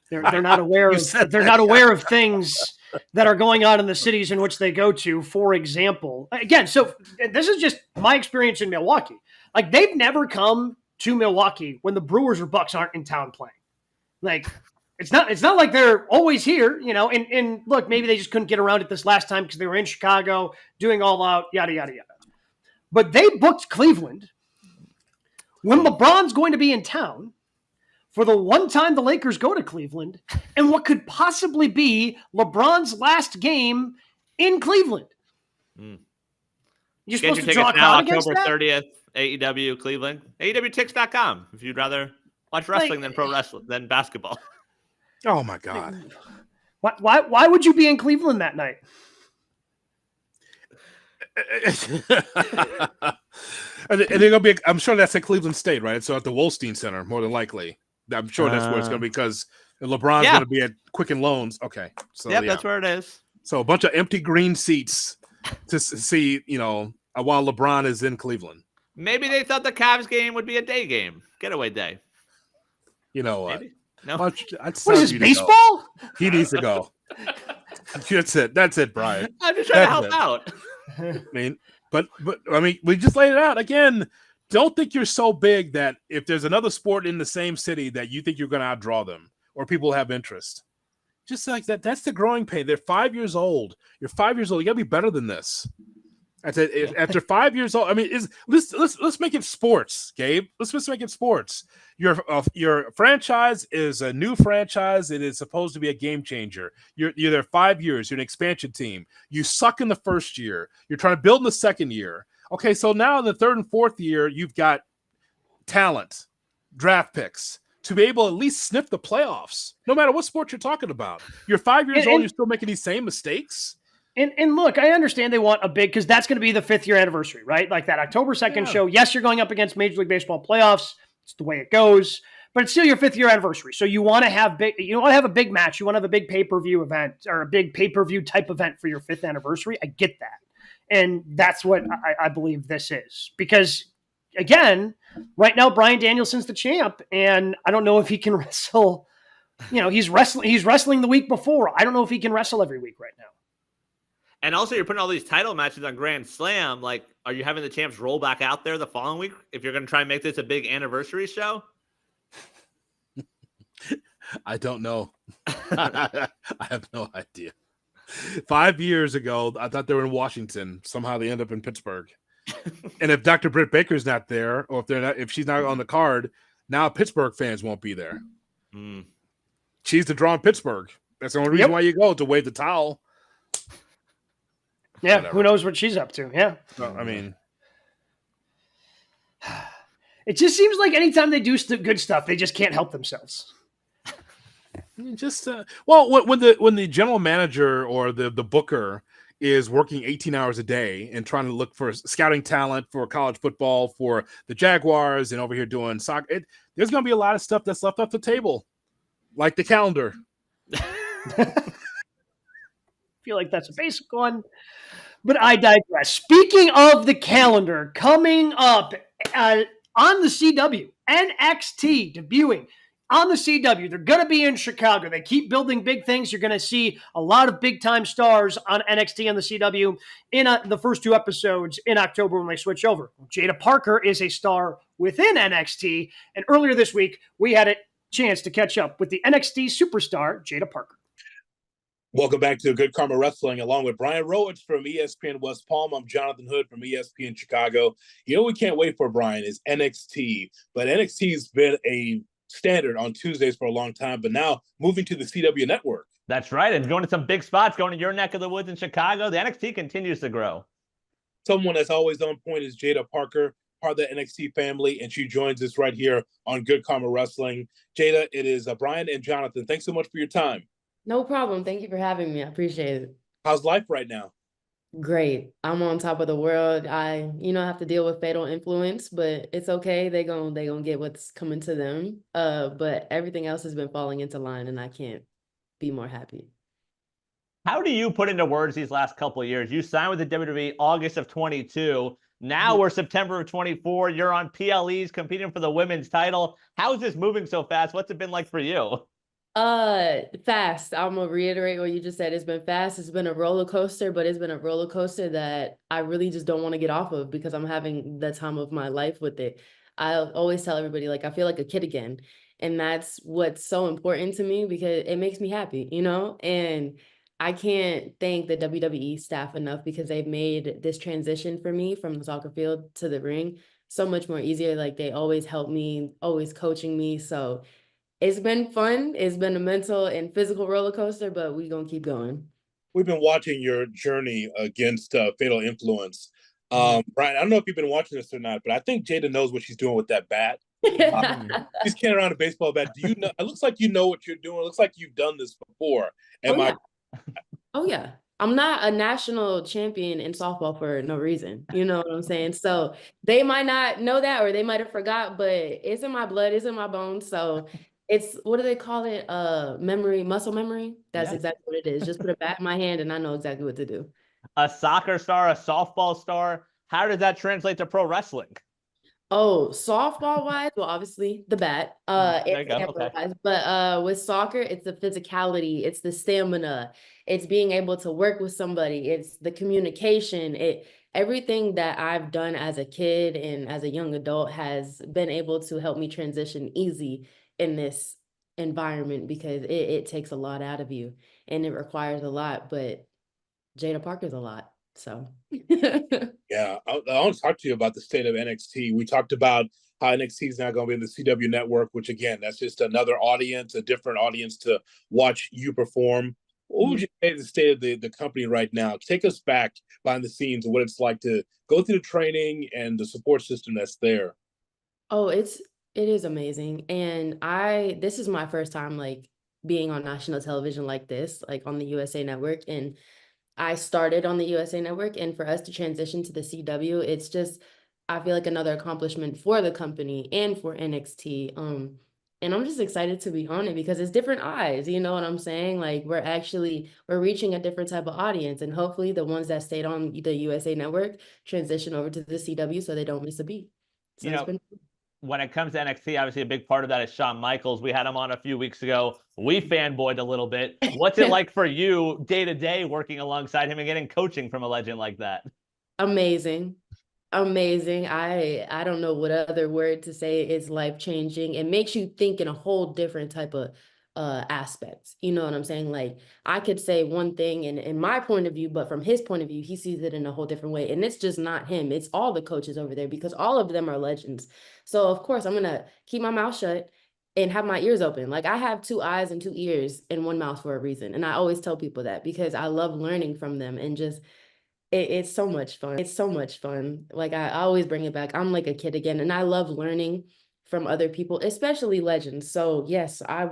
They're not aware of things that are going on in the cities in which they go to. For example, again, so this is just my experience in Milwaukee. Like, they've never come to Milwaukee when the Brewers or Bucks aren't in town playing. Like, it's not like they're always here, and look, maybe they just couldn't get around it this last time because they were in Chicago doing all out, yada, yada, yada. But they booked Cleveland when LeBron's going to be in town for the one time the Lakers go to Cleveland, and what could possibly be LeBron's last game in Cleveland. You're supposed to draw a crowd against that? October 30th, AEW Cleveland. AEWTix.com if you'd rather watch wrestling than pro wrestling than basketball. Oh my God! Why would you be in Cleveland that night? And they're gonna be. I'm sure that's at Cleveland State, right? So at the Wolstein Center, more than likely. I'm sure that's where it's going to be because LeBron's going to be at Quicken Loans. Okay. So that's where it is. So a bunch of empty green seats to see, while LeBron is in Cleveland. Maybe they thought the Cavs game would be a day game, getaway day. You know what? Maybe. No. What is this, baseball? He needs to go. That's it, Brian. I'm just trying to help out. I mean, but we just laid it out again. Don't think you're so big that if there's another sport in the same city that you think you're going to outdraw them or people have interest. Just like that. That's the growing pain. They're 5 years old. You're 5 years old. You got to be better than this. After 5 years old, I mean, let's make it sports, Gabe. Let's just make it sports. Your franchise is a new franchise. It is supposed to be a game changer. You're there 5 years. You're an expansion team. You suck in the first year. You're trying to build in the second year. Okay, so now in the third and fourth year, you've got talent, draft picks to be able to at least sniff the playoffs, no matter what sport you're talking about. You're 5 years old, you're still making these same mistakes. And look, I understand they want a big, because that's going to be the 5th year anniversary, right? Like that October 2nd show. Yes, you're going up against Major League Baseball playoffs. It's the way it goes, but it's still your 5th year anniversary. So you want to have a big match. You want to have a big pay-per-view event or a big pay-per-view type event for your 5th anniversary. I get that. And that's what I believe this is. Because, again, right now, Bryan Danielson's the champ, and I don't know if he can wrestle. He's wrestling the week before. I don't know if he can wrestle every week right now. And also, you're putting all these title matches on Grand Slam. Like, are you having the champs roll back out there the following week if you're going to try and make this a big anniversary show? I don't know. I have no idea. 5 years ago, I thought they were in Washington. Somehow they end up in Pittsburgh. And if Dr. Britt Baker's not there, or if she's not on the card, now Pittsburgh fans won't be there. She's the draw in Pittsburgh. That's the only reason why you go, to wave the towel. Yeah, whatever. Who knows what she's up to? Yeah. I mean, it just seems like anytime they do good stuff, they just can't help themselves. Just when the general manager or the booker is working 18 hours a day and trying to look for scouting talent for college football for the Jaguars and over here doing soccer, there's going to be a lot of stuff that's left off the table, like the calendar. I feel like that's a basic one, but I digress. Speaking of the calendar, coming up on the CW, NXT debuting on the CW. They're going to be in Chicago. They keep building big things. You're going to see a lot of big-time stars on NXT and the CW in the first 2 episodes in October when they switch over. Jaida Parker is a star within NXT, and earlier this week, we had a chance to catch up with the NXT superstar, Jaida Parker. Welcome back to Good Karma Wrestling, along with Brian Rowitz from ESPN West Palm. I'm Jonathan Hood from ESPN Chicago. We can't wait for, Brian, is NXT. But NXT's been a standard on Tuesdays for a long time, but now moving to the CW network. That's right. And going to some big spots, going to your neck of the woods in Chicago. The NXT continues to grow. Someone that's always on point is Jaida Parker, part of the NXT family, and she joins us right here on Good Karma Wrestling. Jaida, it is Brian and Jonathan. Thanks so much for your time. No problem. Thank you for having me. I appreciate it. How's life right now? Great. I'm on top of the world. I, have to deal with fatal influence, but it's okay. They gonna get what's coming to them. But everything else has been falling into line, and I can't be more happy. How do you put into words these last couple of years? You signed with the WWE August of 22. Now we're September of 24. You're on PLEs competing for the women's title. How is this moving so fast? What's it been like for you? Fast. I'm gonna reiterate what you just said. It's been fast. It's been a roller coaster, but it's been a roller coaster that I really just don't want to get off of because I'm having the time of my life with it. I always tell everybody, I feel like a kid again. And that's what's so important to me because it makes me happy, and I can't thank the WWE staff enough because they've made this transition for me from the soccer field to the ring so much more easier. They always help me, always coaching me. So it's been fun. It's been a mental and physical roller coaster, but we're going to keep going. We've been watching your journey against fatal influence. Brian, I don't know if you've been watching this or not, but I think Jaida knows what she's doing with that bat. She's carrying around a baseball bat. Do you know? It looks like you know what you're doing. It looks like you've done this before. Oh, yeah. I'm not a national champion in softball for no reason. You know what I'm saying? So they might not know that or they might have forgot, but it's in my blood. It's in my bones. So it's, what do they call it? Muscle memory. That's exactly what it is. Just put a bat in my hand and I know exactly what to do. A soccer star, a softball star. How did that translate to pro wrestling? Oh, softball wise, well, obviously the bat. Okay. But with soccer, it's the physicality, it's the stamina, it's being able to work with somebody, it's the communication. Everything that I've done as a kid and as a young adult has been able to help me transition easy in this environment because it takes a lot out of you and it requires a lot, but Jaida Parker's a lot. So yeah, I want to talk to you about the state of NXT. We talked about how NXT is now going to be in the CW network, which again, that's just another audience, a different audience to watch you perform. What would you say is the state of the company right now? Take us back behind the scenes of what it's like to go through the training and the support system that's there. Oh, it is amazing. And this is my first time being on national television like this, on the USA Network. And I started on the USA Network, and for us to transition to the CW, it's just, I feel like another accomplishment for the company and for NXT. And And I'm just excited to be on it because it's different eyes. You know what I'm saying? Like we're reaching a different type of audience, and hopefully the ones that stayed on the USA Network transition over to the CW so they don't miss a beat. So it's been. When it comes to NXT, obviously a big part of that is Shawn Michaels. We had him on a few weeks ago. We fanboyed a little bit. What's it like for you day to day working alongside him and getting coaching from a legend like that? Amazing. Amazing. I don't know what other word to say. It's life-changing. It makes you think in a whole different type of aspects. You know what I'm saying? Like I could say one thing in my point of view, but from his point of view, he sees it in a whole different way. And it's just not him. It's all the coaches over there because all of them are legends. So of course I'm gonna keep my mouth shut and have my ears open. Like I have 2 eyes and 2 ears and 1 mouth for a reason. And I always tell people that because I love learning from them and just it's so much fun. It's so much fun. Like I always bring it back. I'm like a kid again, and I love learning from other people, especially legends. So yes, I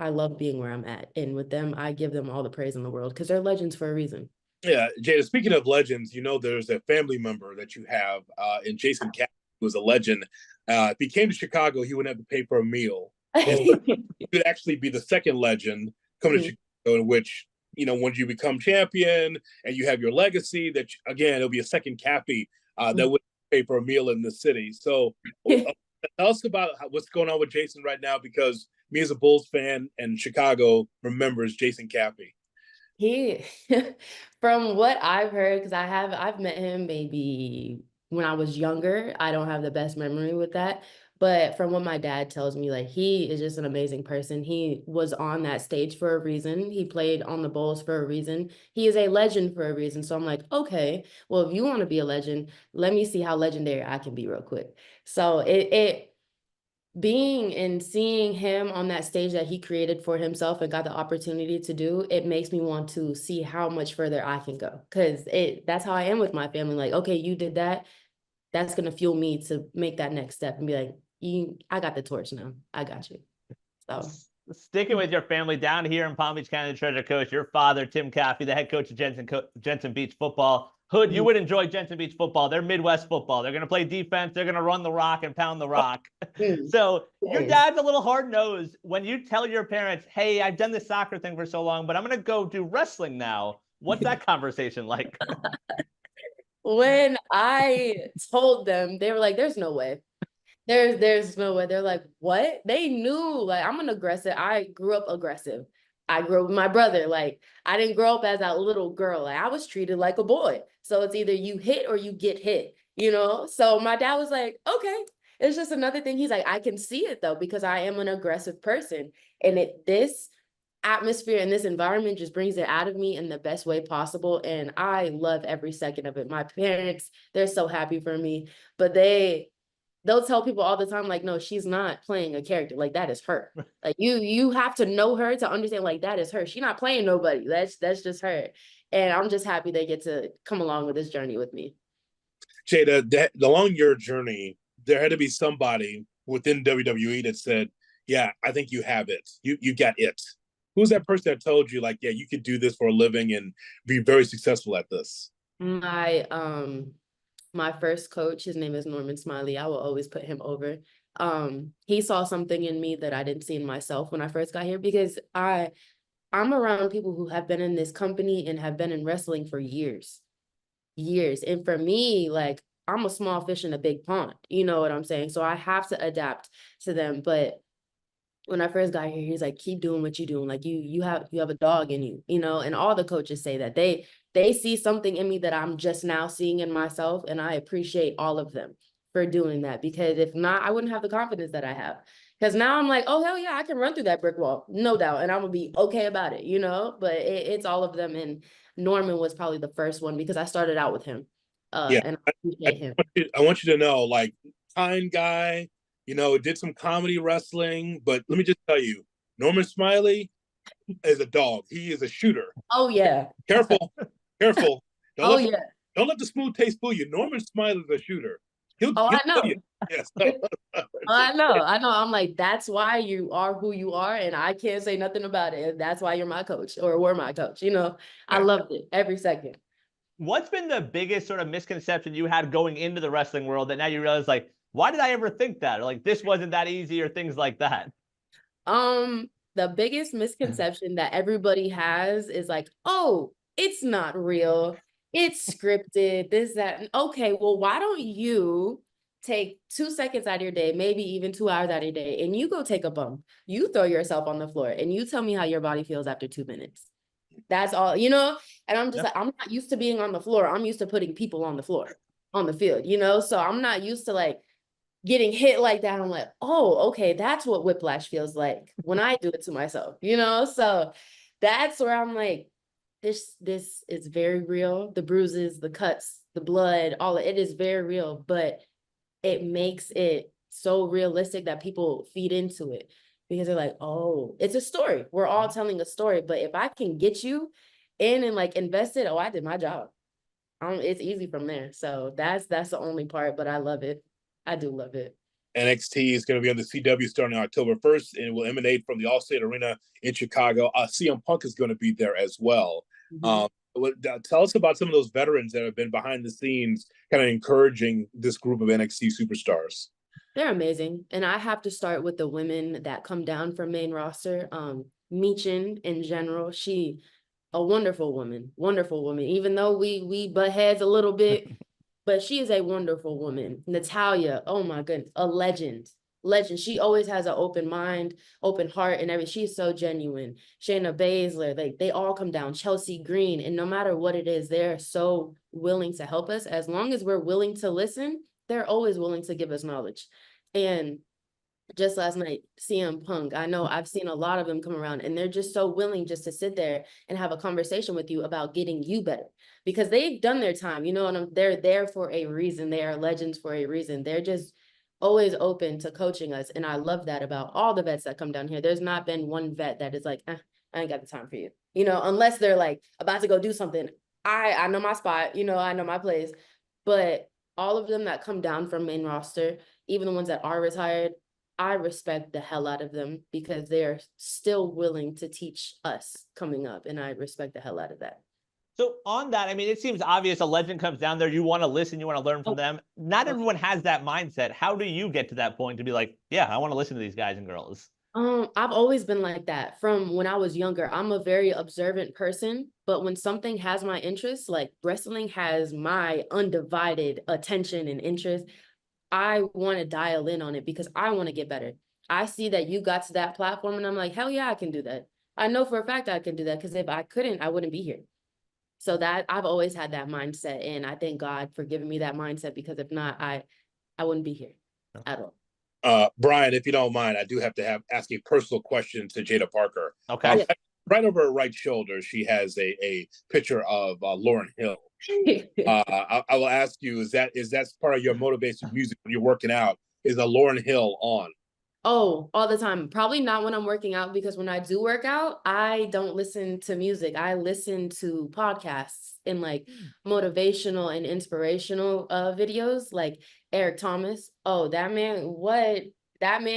love being where I'm at, and with them, I give them all the praise in the world because they're legends for a reason. Yeah, Jada, speaking of legends, there's a family member that you have in Jason Capp, who was a legend. If he came to Chicago, he wouldn't have to pay for a meal. He could actually be the second legend coming to Chicago, in which, once you become champion and you have your legacy, that, again, it'll be a second Cappy that would pay for a meal in the city. So tell us about what's going on with Jason right now, because me as a Bulls fan and Chicago remembers Jason Cappy. He, from what I've heard, because I've met him maybe when I was younger. I don't have the best memory with that. But from what my dad tells me, like he is just an amazing person. He was on that stage for a reason. He played on the Bulls for a reason. He is a legend for a reason. So I'm like, okay, well, if you want to be a legend, let me see how legendary I can be real quick. So it being and seeing him on that stage that he created for himself and got the opportunity to do, it makes me want to see how much further I can go. Because that's how I am with my family. Like, okay, you did that. That's going to fuel me to make that next step and be like, I got the torch now. I got you. So sticking with your family down here in Palm Beach County, Treasure Coast, your father, Tim Caffey, the head coach of Jensen Beach football. Hood, you would enjoy Jensen Beach football. They're Midwest football. They're going to play defense. They're going to run the rock and pound the rock. So your dad's a little hard-nosed. When you tell your parents, hey, I've done this soccer thing for so long, but I'm going to go do wrestling now. What's that conversation like? When I told them, they were like, there's no way. There's no way. They're like, what? They knew, like, I'm an aggressive. I grew up aggressive. I grew up with my brother. Like, I didn't grow up as a little girl. Like, I was treated like a boy. So it's either you hit or you get hit, So my dad was like, okay. It's just another thing. He's like, I can see it though, because I am an aggressive person. And this atmosphere and this environment just brings it out of me in the best way possible. And I love every second of it. My parents, they're so happy for me, but they'll tell people all the time, like, no, she's not playing a character. Like, that is her. Like, you have to know her to understand, like, that is her. She's not playing nobody. That's just her. And I'm just happy they get to come along with this journey with me. Jada, along your journey, there had to be somebody within WWE that said, yeah, I think you have it. You got it. Who's that person that told you, like, yeah, you could do this for a living and be very successful at this? My first coach, his name is Norman Smiley. I will always put him over. He saw something in me that I didn't see in myself when I first got here, because I'm around people who have been in this company and have been in wrestling for years. And for me, like, I'm a small fish in a big pond. You know what I'm saying? So I have to adapt to them. But when I first got here, he's like, keep doing what you're doing. Like you have a dog in you, and all the coaches say that they see something in me that I'm just now seeing in myself. And I appreciate all of them for doing that, because if not, I wouldn't have the confidence that I have. Because now I'm like, oh, hell yeah, I can run through that brick wall, no doubt. And I'm going to be okay about it, but it's all of them. And Norman was probably the first one because I started out with him. And I appreciate him. I want you to know, like, kind guy, did some comedy wrestling, but let me just tell you, Norman Smiley is a dog. He is a shooter. Oh, yeah. Careful. Don't let the smooth taste fool you. Norman Smiley is a shooter. I know. Yes. I know. I'm like, that's why you are who you are, and I can't say nothing about it. That's why you're my coach, or were my coach. I loved it every second. What's been the biggest sort of misconception you had going into the wrestling world that now you realize, like, why did I ever think that? Or like, this wasn't that easy, or things like that? The biggest misconception that everybody has is like, oh, it's not real. It's scripted, this, that. And okay, well, why don't you take 2 seconds out of your day, maybe even 2 hours out of your day, and you go take a bump. You throw yourself on the floor and you tell me how your body feels after 2 minutes. That's all, you know? And I'm just like, I'm not used to being on the floor. I'm used to putting people on the floor, on the field, you know? So I'm not used to like getting hit like that. I'm like, oh, okay, that's what whiplash feels like when I do it to myself, you know? So that's where I'm like, this is very real. The bruises, the cuts, the blood, all of it is very real, but it makes it so realistic that people feed into it because they're like, oh, it's a story. We're all telling a story, but if I can get you in and like invested, oh, I did my job. It's easy from there. So that's the only part, but I love it. I do love it. NXT is going to be on the CW starting October 1st, and it will emanate from the Allstate Arena in Chicago. CM Punk is going to be there as well. Tell us about some of those veterans that have been behind the scenes, kind of encouraging this group of NXT superstars. They're amazing. And I have to start with the women that come down from main roster. Michin in general, she a wonderful woman, even though we butt heads a little bit. But she is a wonderful woman. Natalya, oh my goodness, a legend. She always has an open mind, open heart, and everything. She's so genuine. Shayna Baszler, they all come down. Chelsea Green, and no matter what it is, they're so willing to help us. As long as we're willing to listen, they're always willing to give us knowledge. And just last night, CM Punk, I know I've seen a lot of them come around and they're just so willing just to sit there and have a conversation with you about getting you better because they've done their time, you know, and they're there for a reason. They are legends for a reason. They're just always open to coaching us. And I love that about all the vets that come down here. There's not been one vet that is like, I ain't got the time for you, you know, unless they're like about to go do something. I know my spot, you know, I know my place, but all of them that come down from main roster, even the ones that are retired, I respect the hell out of them because they're still willing to teach us coming up. And I respect the hell out of that. So on that, I mean, it seems obvious a legend comes down there. You want to listen. You want to learn from them. Not everyone has that mindset. How do you get to that point to be like, yeah, I want to listen to these guys and girls? I've always been like that from when I was younger. I'm a very observant person, but when something has my interest, like wrestling has my undivided attention and interest, I want to dial in on it because I want to get better. I see that you got to that platform and I'm like, hell yeah, I can do that. I know for a fact I can do that because if I couldn't, I wouldn't be here. So that I've always had that mindset. And I thank God for giving me that mindset because if not, I wouldn't be here at all. Brian, if you don't mind, I do have to ask a personal question to Jaida Parker. Okay. Right over her right shoulder, she has a picture of Lauryn Hill. I will ask you: is that part of your motivation music when you're working out? Is a Lauryn Hill on? Oh, all the time. Probably not when I'm working out because when I do work out, I don't listen to music. I listen to podcasts and like motivational and inspirational videos like Eric Thomas. Oh, that man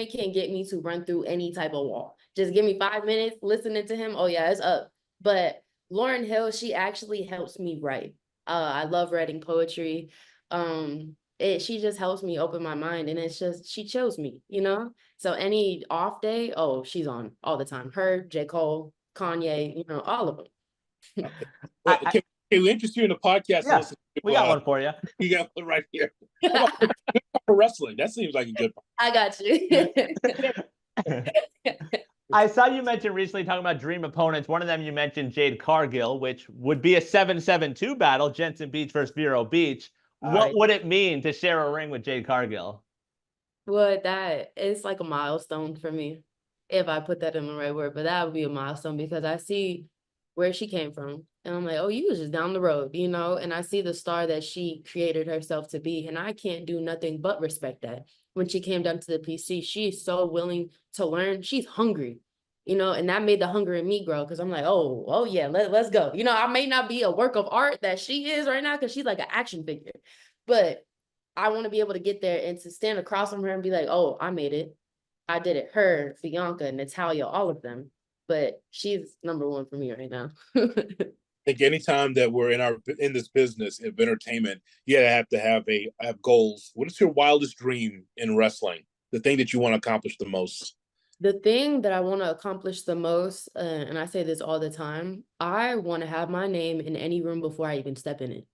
can get me to run through any type of wall. Just give me 5 minutes listening to him. Oh yeah, it's up. But Lauryn Hill, she actually helps me write. I love writing poetry. She just helps me open my mind and it's just, she chose me, you know? So any off day, oh, she's on all the time. Her, J. Cole, Kanye, you know, all of them. Can we interest you in the podcast? Yeah, we got one for you. You got one right here. For wrestling, that seems like a good one. I got you. I saw you mention recently talking about dream opponents. One of them you mentioned Jade Cargill, which would be a 7-7-2 battle, Jensen Beach versus Vero Beach. What would it mean to share a ring with Jade Cargill? Well, that it's like a milestone for me, if I put that in the right word. But that would be a milestone because I see where she came from. And I'm like, oh, you was just down the road, you know? And I see the star that she created herself to be. And I can't do nothing but respect that. When she came down to the PC, she's so willing to learn. She's hungry, you know, and that made the hunger in me grow because I'm like, oh yeah, let's go. You know, I may not be a work of art that she is right now because she's like an action figure, but I want to be able to get there and to stand across from her and be like, oh, I made it. I did it. Her, Bianca, Natalya, all of them. But she's number one for me right now. I think anytime that we're in this business of entertainment, you have to have goals. What is your wildest dream in wrestling? The thing that you want to accomplish the most? The thing that I want to accomplish the most, and I say this all the time, I want to have my name in any room before I even step in it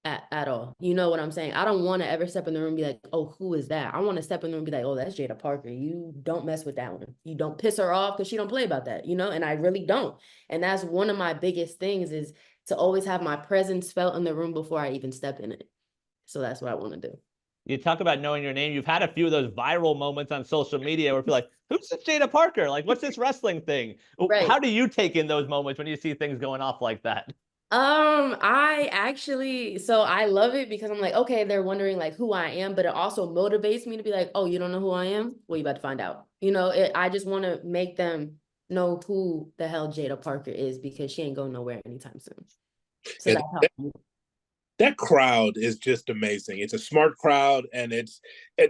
at all. You know what I'm saying? I don't want to ever step in the room and be like, oh, who is that? I want to step in the room and be like, oh, that's Jaida Parker. You don't mess with that one. You don't piss her off because she don't play about that, and I really don't. And that's one of my biggest things, is to always have my presence felt in the room before I even step in it. So that's what I want to do. You talk about knowing your name. You've had a few of those viral moments on social media where people are like, who's this Jaida Parker? Like, what's this wrestling thing? Right. How do you take in those moments when you see things going off like that? I actually, so I love it because I'm like, okay, they're wondering like who I am, but it also motivates me to be like, oh, you don't know who I am? Well, you about to find out. I just want to make them know who the hell Jaida Parker is, because she ain't going nowhere anytime soon. So Yeah, that's how that crowd is just amazing. It's a smart crowd, and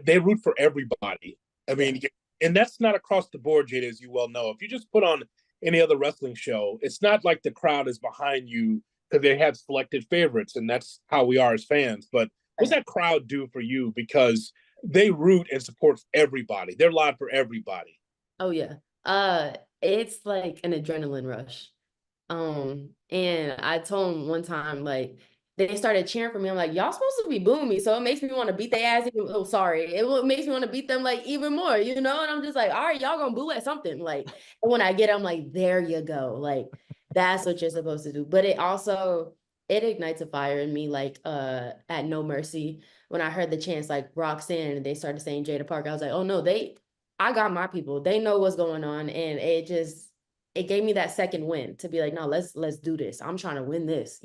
they root for everybody. I mean, and that's not across the board, Jaida, as you well know. If you just put on any other wrestling show, it's not like the crowd is behind you because they have selected favorites, and that's how we are as fans. But what's that crowd do for you? Because they root and support everybody. They're live for everybody. Oh yeah. It's like an adrenaline rush. And I told them one time, like, they started cheering for me. I'm like, y'all supposed to be booing me, so it makes me want to beat their ass even. Oh, sorry. It makes me want to beat them like even more, And I'm just like, all right, y'all gonna boo at something. Like, and when I get it, I'm like, there you go. Like, that's what you're supposed to do. But it ignites a fire in me, like at No Mercy. When I heard the chants like Roxanne and they started saying Jaida Parker, I was like, oh no, I got my people. They know what's going on. And it gave me that second win to be like, no, let's do this. I'm trying to win this,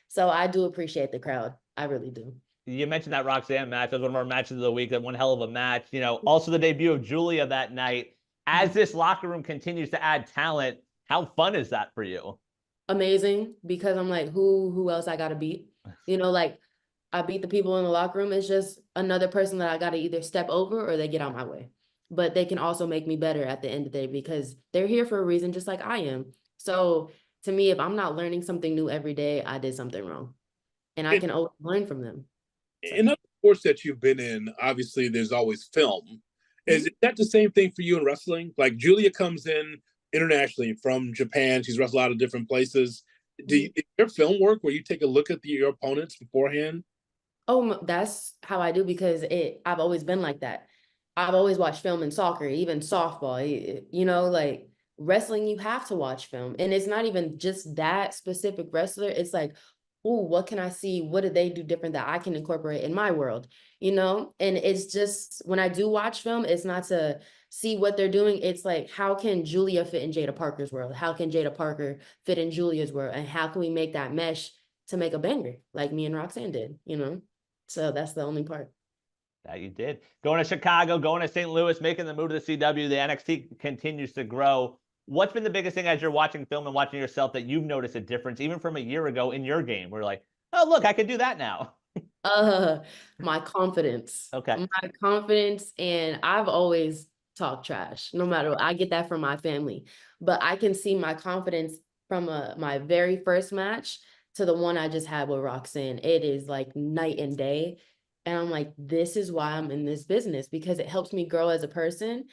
So I do appreciate the crowd. I really do. You mentioned that Roxanne match. That was one of our matches of the week. That one hell of a match. Also the debut of Julia that night. As this locker room continues to add talent, how fun is that for you? Amazing, because I'm like, who else I got to beat? Like, I beat the people in the locker room. It's just another person that I got to either step over or they get out my way. But they can also make me better at the end of the day, because they're here for a reason, just like I am. So to me, if I'm not learning something new every day, I did something wrong. And I can always learn from them. In other sports that you've been in, obviously there's always film. Is that the same thing for you in wrestling? Like, Julia comes in internationally from Japan. She's wrestled out of different places. Is there film work where you take a look at your opponents beforehand? Oh, that's how I do, because I've always been like that. I've always watched film in soccer, even softball, like wrestling, you have to watch film. And it's not even just that specific wrestler. It's like, oh, what can I see? What do they do different that I can incorporate in my world? And it's just, when I do watch film, it's not to see what they're doing. It's like, how can Julia fit in Jaida Parker's world? How can Jaida Parker fit in Julia's world? And how can we make that mesh to make a banger like me and Roxanne did, So that's the only part. That you did. Going to Chicago, going to St. Louis, making the move to the CW, the NXT continues to grow. What's been the biggest thing as you're watching film and watching yourself that you've noticed a difference, even from a year ago in your game? We're like, oh, look, I can do that now. My confidence. Okay. My confidence, and I've always talked trash, no matter what. I get that from my family. But I can see my confidence from my very first match to the one I just had with Roxanne. It is like night and day. And I'm like, this is why I'm in this business, because it helps me grow as a person,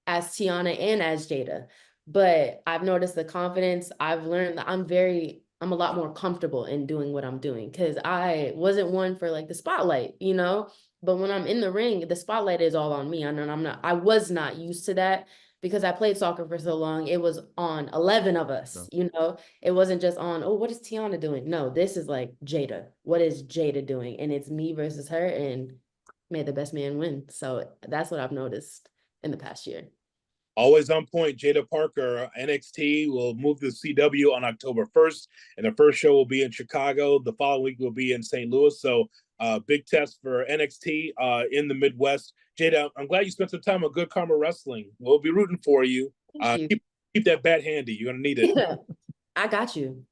as Tiana and as Jaida. But I've noticed the confidence. I've learned that I'm a lot more comfortable in doing what I'm doing, because I wasn't one for like the spotlight, but when I'm in the ring, the spotlight is all on me. I was not used to that, because I played soccer for so long. It was on 11 of us, it wasn't just on, oh, what is Tiana doing? No, this is like Jaida. What is Jaida doing? And it's me versus her, and may the best man win. So that's what I've noticed in the past year. Always on point. Jaida Parker, NXT will move to CW on October 1st, and the first show will be in Chicago. The following week will be in St. Louis. So big test for NXT in the Midwest. Jaida, I'm glad you spent some time on Good Karma Wrestling. We'll be rooting for you. Keep that bat handy. You're going to need it. I got you.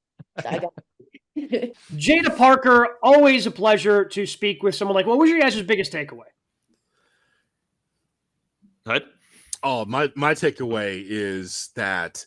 Jaida Parker, always a pleasure to speak with someone like, what was your guys' biggest takeaway? What? Oh, my takeaway is that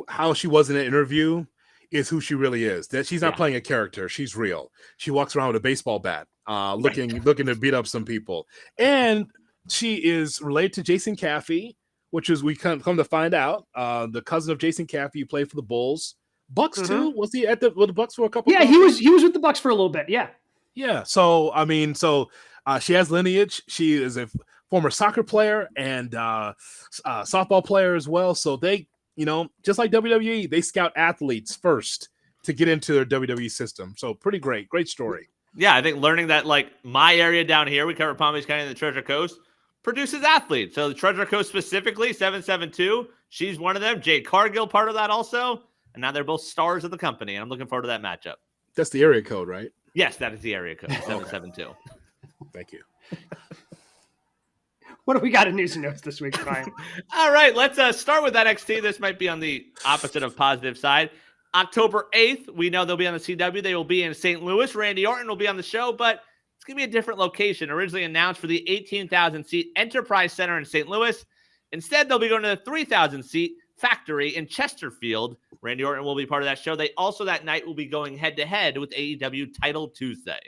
how she was in an interview is who she really is. That she's not playing a character. She's real. She walks around with a baseball bat, looking to beat up some people. And she is related to Jason Caffey, which is we come to find out the cousin of Jason Caffey, who played for the Bulls. Bucks too? Was he with the Bucks for a couple? Yeah, he was with the Bucks for a little bit. Yeah. Yeah. So I mean, she has lineage. She is a former soccer player and softball player as well. So they, just like WWE, they scout athletes first to get into their WWE system. So pretty great story. Yeah, I think learning that my area down here, we cover Palm Beach County and the Treasure Coast, produces athletes. So the Treasure Coast specifically, 772, she's one of them. Jade Cargill, part of that also. And now they're both stars of the company. And I'm looking forward to that matchup. That's the area code, right? Yes, that is the area code, 772. Thank you. What do we got in news and notes this week, Brian? All right, let's start with NXT. This might be on the opposite of positive side. October 8th, we know they'll be on the CW. They will be in St. Louis. Randy Orton will be on the show, but it's going to be a different location. Originally announced for the 18,000-seat Enterprise Center in St. Louis. Instead, they'll be going to the 3,000-seat Factory in Chesterfield. Randy Orton will be part of that show. They also that night will be going head-to-head with AEW Title Tuesday.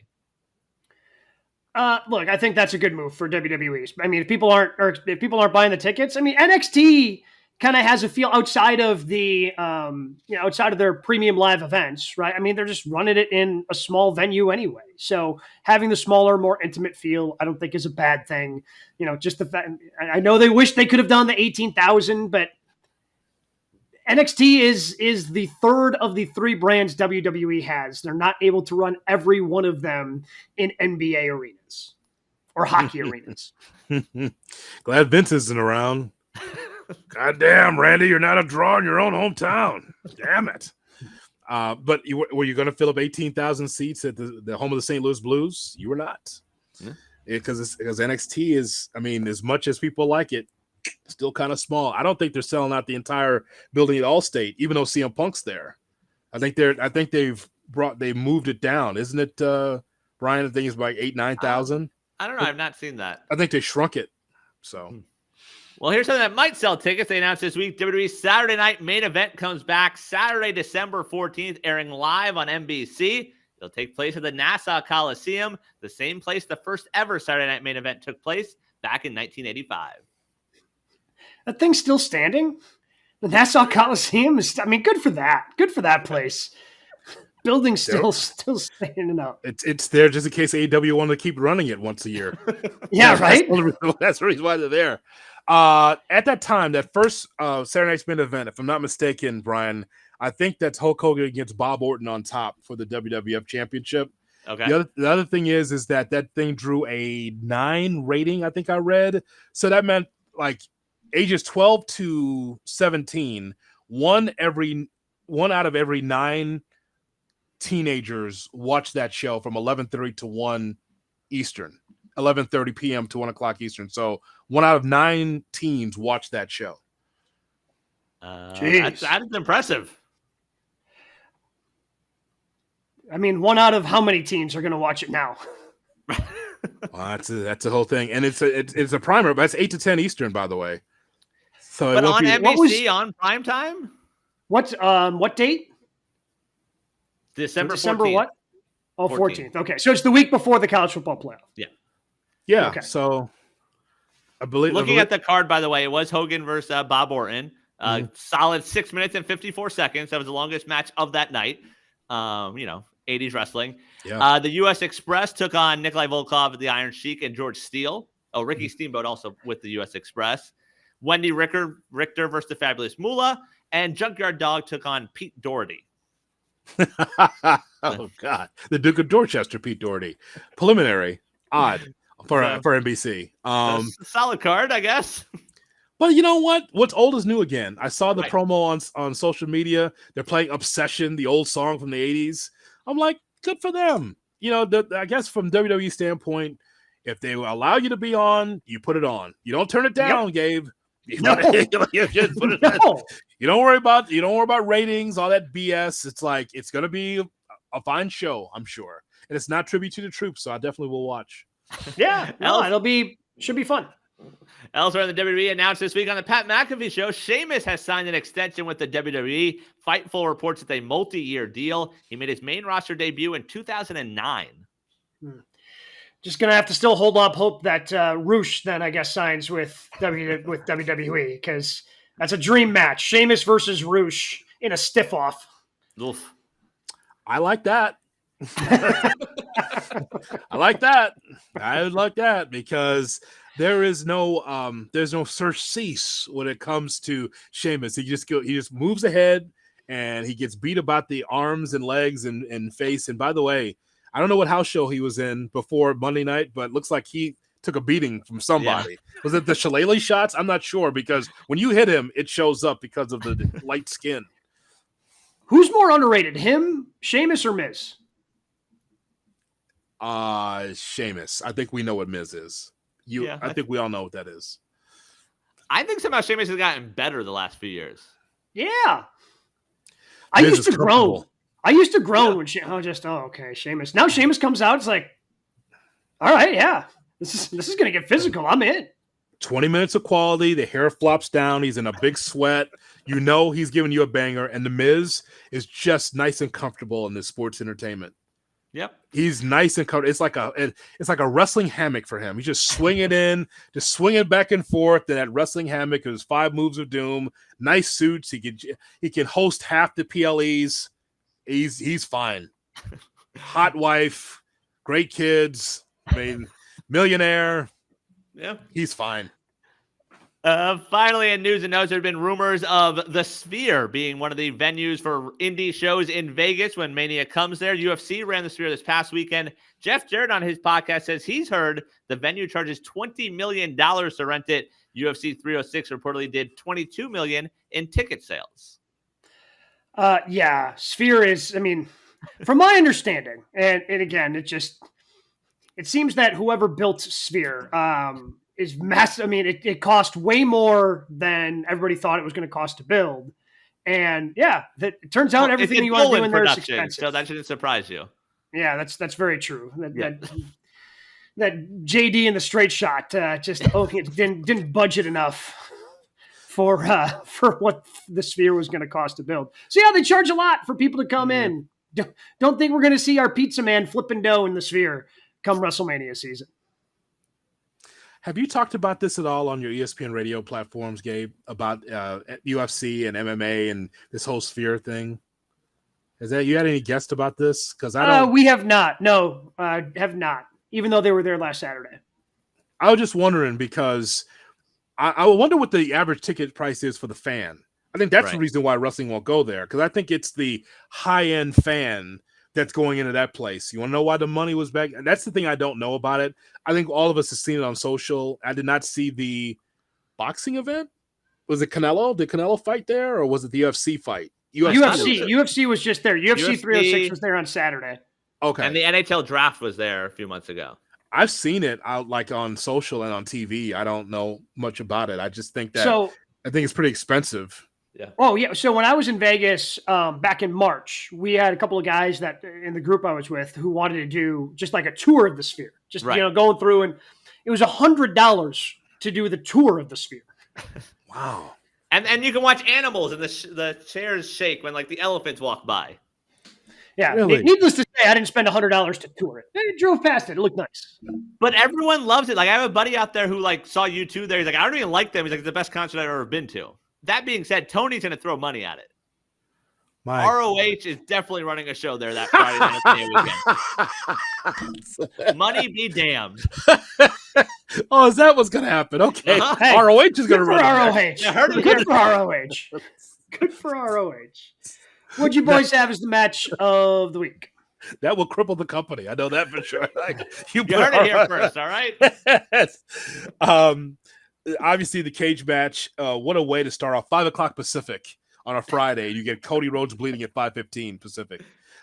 Look, I think that's a good move for WWE. I mean, if people aren't buying the tickets, I mean, NXT kind of has a feel outside of the, outside of their premium live events, right? I mean, they're just running it in a small venue anyway. So having the smaller, more intimate feel, I don't think is a bad thing. Just the fact, I know they wish they could have done the 18,000, but NXT is the third of the three brands WWE has. They're not able to run every one of them in NBA arenas or hockey arenas. Glad Vince isn't around. God damn, Randy, you're not a draw in your own hometown. Damn it. But were you going to fill up 18,000 seats at the home of the St. Louis Blues? You were not. Because NXT is, I mean, as much as people like it, still kind of small. I don't think they're selling out the entire building at Allstate, even though CM Punk's there. I think they moved it down, isn't it, Brian? I think it's like 8,000-9,000. I don't know. I've not seen that. I think they shrunk it. So, well, here's something that might sell tickets. They announced this week WWE's Saturday night main event comes back Saturday, December 14th, airing live on NBC. It'll take place at the Nassau Coliseum, the same place the first ever Saturday night main event took place back in 1985. That thing's still standing. The Nassau Coliseum is, I mean, good for that. Good for that place. Building's still standing up. It's there just in case AEW wanted to keep running it once a year. Yeah, right? That's the reason why they're there. At that time, that first Saturday night's main event, if I'm not mistaken, Brian, I think that's Hulk Hogan against Bob Orton on top for the WWF Championship. Okay. The other thing is that thing drew a 9 rating, I think I read. So that meant like ages 12 to 17, one out of every 9 teenagers watched that show from 11:30 to 1 Eastern, 11:30 p.m. to 1 o'clock Eastern. So 1 out of 9 teens watched that show. That's impressive. I mean, 1 out of how many teens are going to watch it now? Well, that's the whole thing, and it's a primer, but it's 8 to 10 Eastern, by the way. So but on NBC on prime time. What date? December 14th. What? Oh, 14th. Okay, so it's the week before the college football playoff. Yeah. Okay. So I believe looking at the card, by the way, it was Hogan versus Bob Orton. Solid 6 minutes and 54 seconds. That was the longest match of that night. 80s wrestling. Yeah. The U.S. Express took on Nikolai Volkov at the Iron Sheik and George Steele. Oh, Ricky Steamboat also with the U.S. Express. Wendy Richter versus the Fabulous Moolah. And Junkyard Dog took on Pete Doherty. Oh, God. The Duke of Dorchester, Pete Doherty. Preliminary. Odd for NBC. Solid card, I guess. But you know what? What's old is new again. I saw the promo on social media. They're playing Obsession, the old song from the 80s. I'm like, good for them. I guess from WWE standpoint, if they allow you to be on, you put it on. You don't turn it down, Gabe. No. You don't worry about ratings, all that BS. It's like it's gonna be a fine show, I'm sure. And it's not tribute to the troops, so I definitely will watch. Yeah, should be fun. Elsewhere in the WWE announced this week on the Pat McAfee show, Sheamus has signed an extension with the WWE. Fightful reports it's a multi-year deal. He made his main roster debut in 2009. Just going to have to still hold up hope that Roosh then, I guess, signs with WWE, because that's a dream match. Sheamus versus Roosh in a stiff-off. Oof. I like that. I like that. I would like that because there's no surcease when it comes to Sheamus. He just moves ahead and he gets beat about the arms and legs and face. And by the way, I don't know what house show he was in before Monday night, but it looks like he took a beating from somebody. Yeah. Was it the shillelagh shots? I'm not sure, because when you hit him, it shows up because of the light skin. Who's more underrated, him, Sheamus, or Miz? Sheamus. I think we know what Miz is. I think we all know what that is. I think somehow Sheamus has gotten better the last few years. Yeah. I used to groan when okay, Sheamus. Now Sheamus comes out, it's like, all right, yeah. This is gonna get physical. I'm in. 20 minutes of quality, the hair flops down, he's in a big sweat. You know he's giving you a banger, and the Miz is just nice and comfortable in this sports entertainment. Yep. He's nice and comfortable. It's like a wrestling hammock for him. He's just swinging just swinging back and forth in that wrestling hammock. There's 5 moves of doom, nice suits. He can host half the PLEs. He's fine. Hot wife, great kids. I mean, millionaire. Yeah, he's fine. Finally, in news and notes, there have been rumors of the Sphere being one of the venues for indie shows in Vegas when Mania comes there. UFC ran the Sphere this past weekend. Jeff Jarrett on his podcast says he's heard the venue charges $20 million to rent it. UFC 306 reportedly did $22 million in ticket sales. Yeah, Sphere is, I mean, from my understanding, and again, it seems that whoever built Sphere is massive. I mean, it cost way more than everybody thought it was going to cost to build. And yeah, it turns out everything you want to do in there is expensive. So that shouldn't surprise you. Yeah, that's very true. That JD in the straight shot didn't budget enough for what the Sphere was going to cost to build. So yeah, they charge a lot for people to come in. Don't think we're going to see our pizza man flipping dough in the Sphere come WrestleMania season. Have you talked about this at all on your ESPN radio platforms, Gabe, about UFC and MMA and this whole Sphere thing? You had any guessed about this? Because we have not. No, have not. Even though they were there last Saturday. I was just wondering because I wonder what the average ticket price is for the fan. I think that's the reason why wrestling won't go there, because I think it's the high-end fan that's going into that place. You want to know why the money was back? That's the thing I don't know about it. I think all of us have seen it on social. I did not see the boxing event. Was it Canelo? Did Canelo fight there, or was it the UFC fight? UFC was just there. UFC 306 was there on Saturday. Okay. And the NHL draft was there a few months ago. I've seen it out like on social and on TV. I don't know much about it. I just think I think it's pretty expensive. Yeah. Oh yeah. So when I was in Vegas back in March, we had a couple of guys that in the group I was with who wanted to do just like a tour of the Sphere, going through, and it was $100 to do the tour of the Sphere. Wow. And you can watch animals and the chairs shake when like the elephants walk by. Yeah. Really? Needless to say, I didn't spend $100 to tour it. I drove past it. It looked nice. But everyone loves it. Like I have a buddy out there who like saw U2 there. He's like, I don't even like them. He's like, it's the best concert I've ever been to. That being said, Tony's going to throw money at it. ROH is definitely running a show there that Friday weekend. Money be damned. Oh, is that what's going to happen? Okay. Uh-huh. Hey, ROH is going to run ROH. Good for ROH. Good for ROH. What'd you boys have as the match of the week? That will cripple the company. I know that for sure. You heard it here first, all right? Obviously, the cage match. What a way to start off. 5:00 Pacific on a Friday. You get Cody Rhodes bleeding at 5:15 Pacific.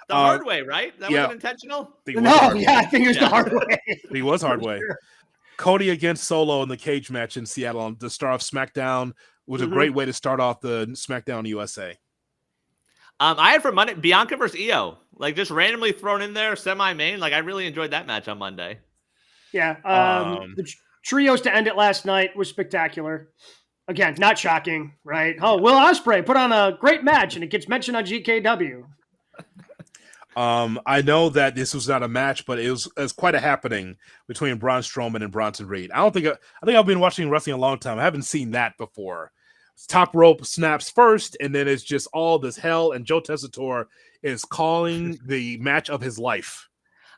The hard way, right? That wasn't intentional? I think it was the hard way. He was hard way. Sure. Cody against Solo in the cage match in Seattle on the start of SmackDown was a great way to start off the SmackDown USA. I had for Monday Bianca versus Io, like just randomly thrown in there, semi-main. Like I really enjoyed that match on Monday. Yeah, the trios to end it last night was spectacular. Again, not shocking, right? Oh, Will Ospreay put on a great match, and it gets mentioned on GKW. I know that this was not a match, but it was quite a happening between Braun Strowman and Bronson Reed. I think I've been watching wrestling a long time. I haven't seen that before. Top rope snaps first, and then it's just all this hell, and Joe Tessitore is calling the match of his life.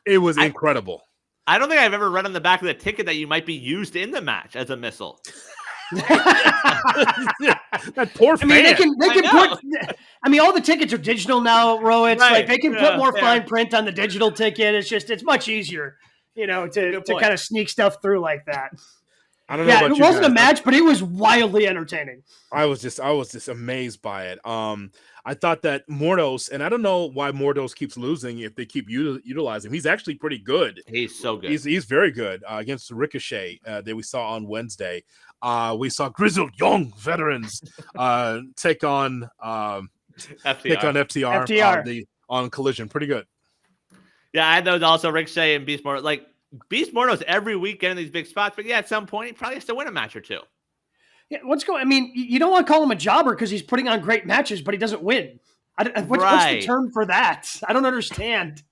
It was incredible. I don't think I've ever read on the back of the ticket that you might be used in the match as a missile. That poor fan. I mean, they can put. I mean, all the tickets are digital now, Rowitz. Right. Like they can put more fine print on the digital ticket. It's much easier, to kind of sneak stuff through like that. I don't know. Yeah, it wasn't a match, but it was wildly entertaining. I was just amazed by it. I thought that Mordos, and I don't know why Mordos keeps losing if they keep utilizing him. He's actually pretty good. He's so good. He's very good against Ricochet that we saw on Wednesday. We saw grizzled young veterans take on FTR on Collision. Pretty good. Yeah, I had those also, Ricochet and Beast Mordos. Like Beast Mordos every weekend in these big spots, but at some point he probably has to win a match or two. Yeah, what's going? I mean, you don't want to call him a jobber because he's putting on great matches, but he doesn't win. What's the term for that? I don't understand.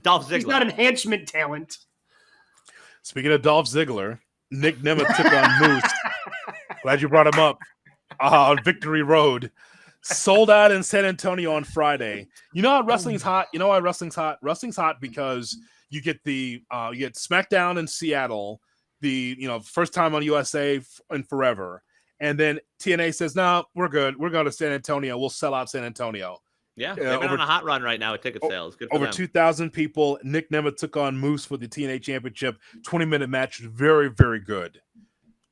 Dolph Ziggler. He's not enhancement talent. Speaking of Dolph Ziggler, Nick Nemeth took on Moose. Glad you brought him up on Victory Road. Sold out in San Antonio on Friday. You know how wrestling's hot? You know why wrestling's hot? Wrestling's hot because you get you get SmackDown in Seattle, first time on USA in forever. And then TNA says, no, we're good. We're going to San Antonio. We'll sell out San Antonio. Yeah, they've been on a hot run right now with ticket sales. Good for over them. 2,000 people. Nick Nemeth took on Moose for the TNA Championship. 20-minute match. Very, very good.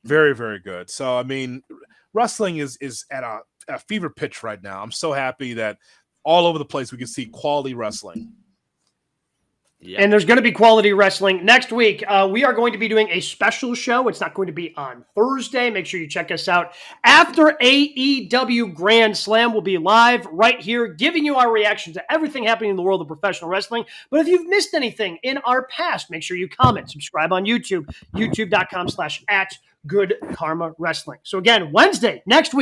Very, very good. So, I mean, wrestling is at a fever pitch right now. I'm so happy that all over the place we can see quality wrestling. Yeah. And there's going to be quality wrestling next week. We are going to be doing a special show. It's not going to be on Thursday. Make sure you check us out after AEW Grand Slam. We'll be live right here giving you our reaction to everything happening in the world of professional wrestling. But if you've missed anything in our past, make sure you comment, subscribe on YouTube, youtube.com/@GoodKarmaWrestling. So again, Wednesday next week,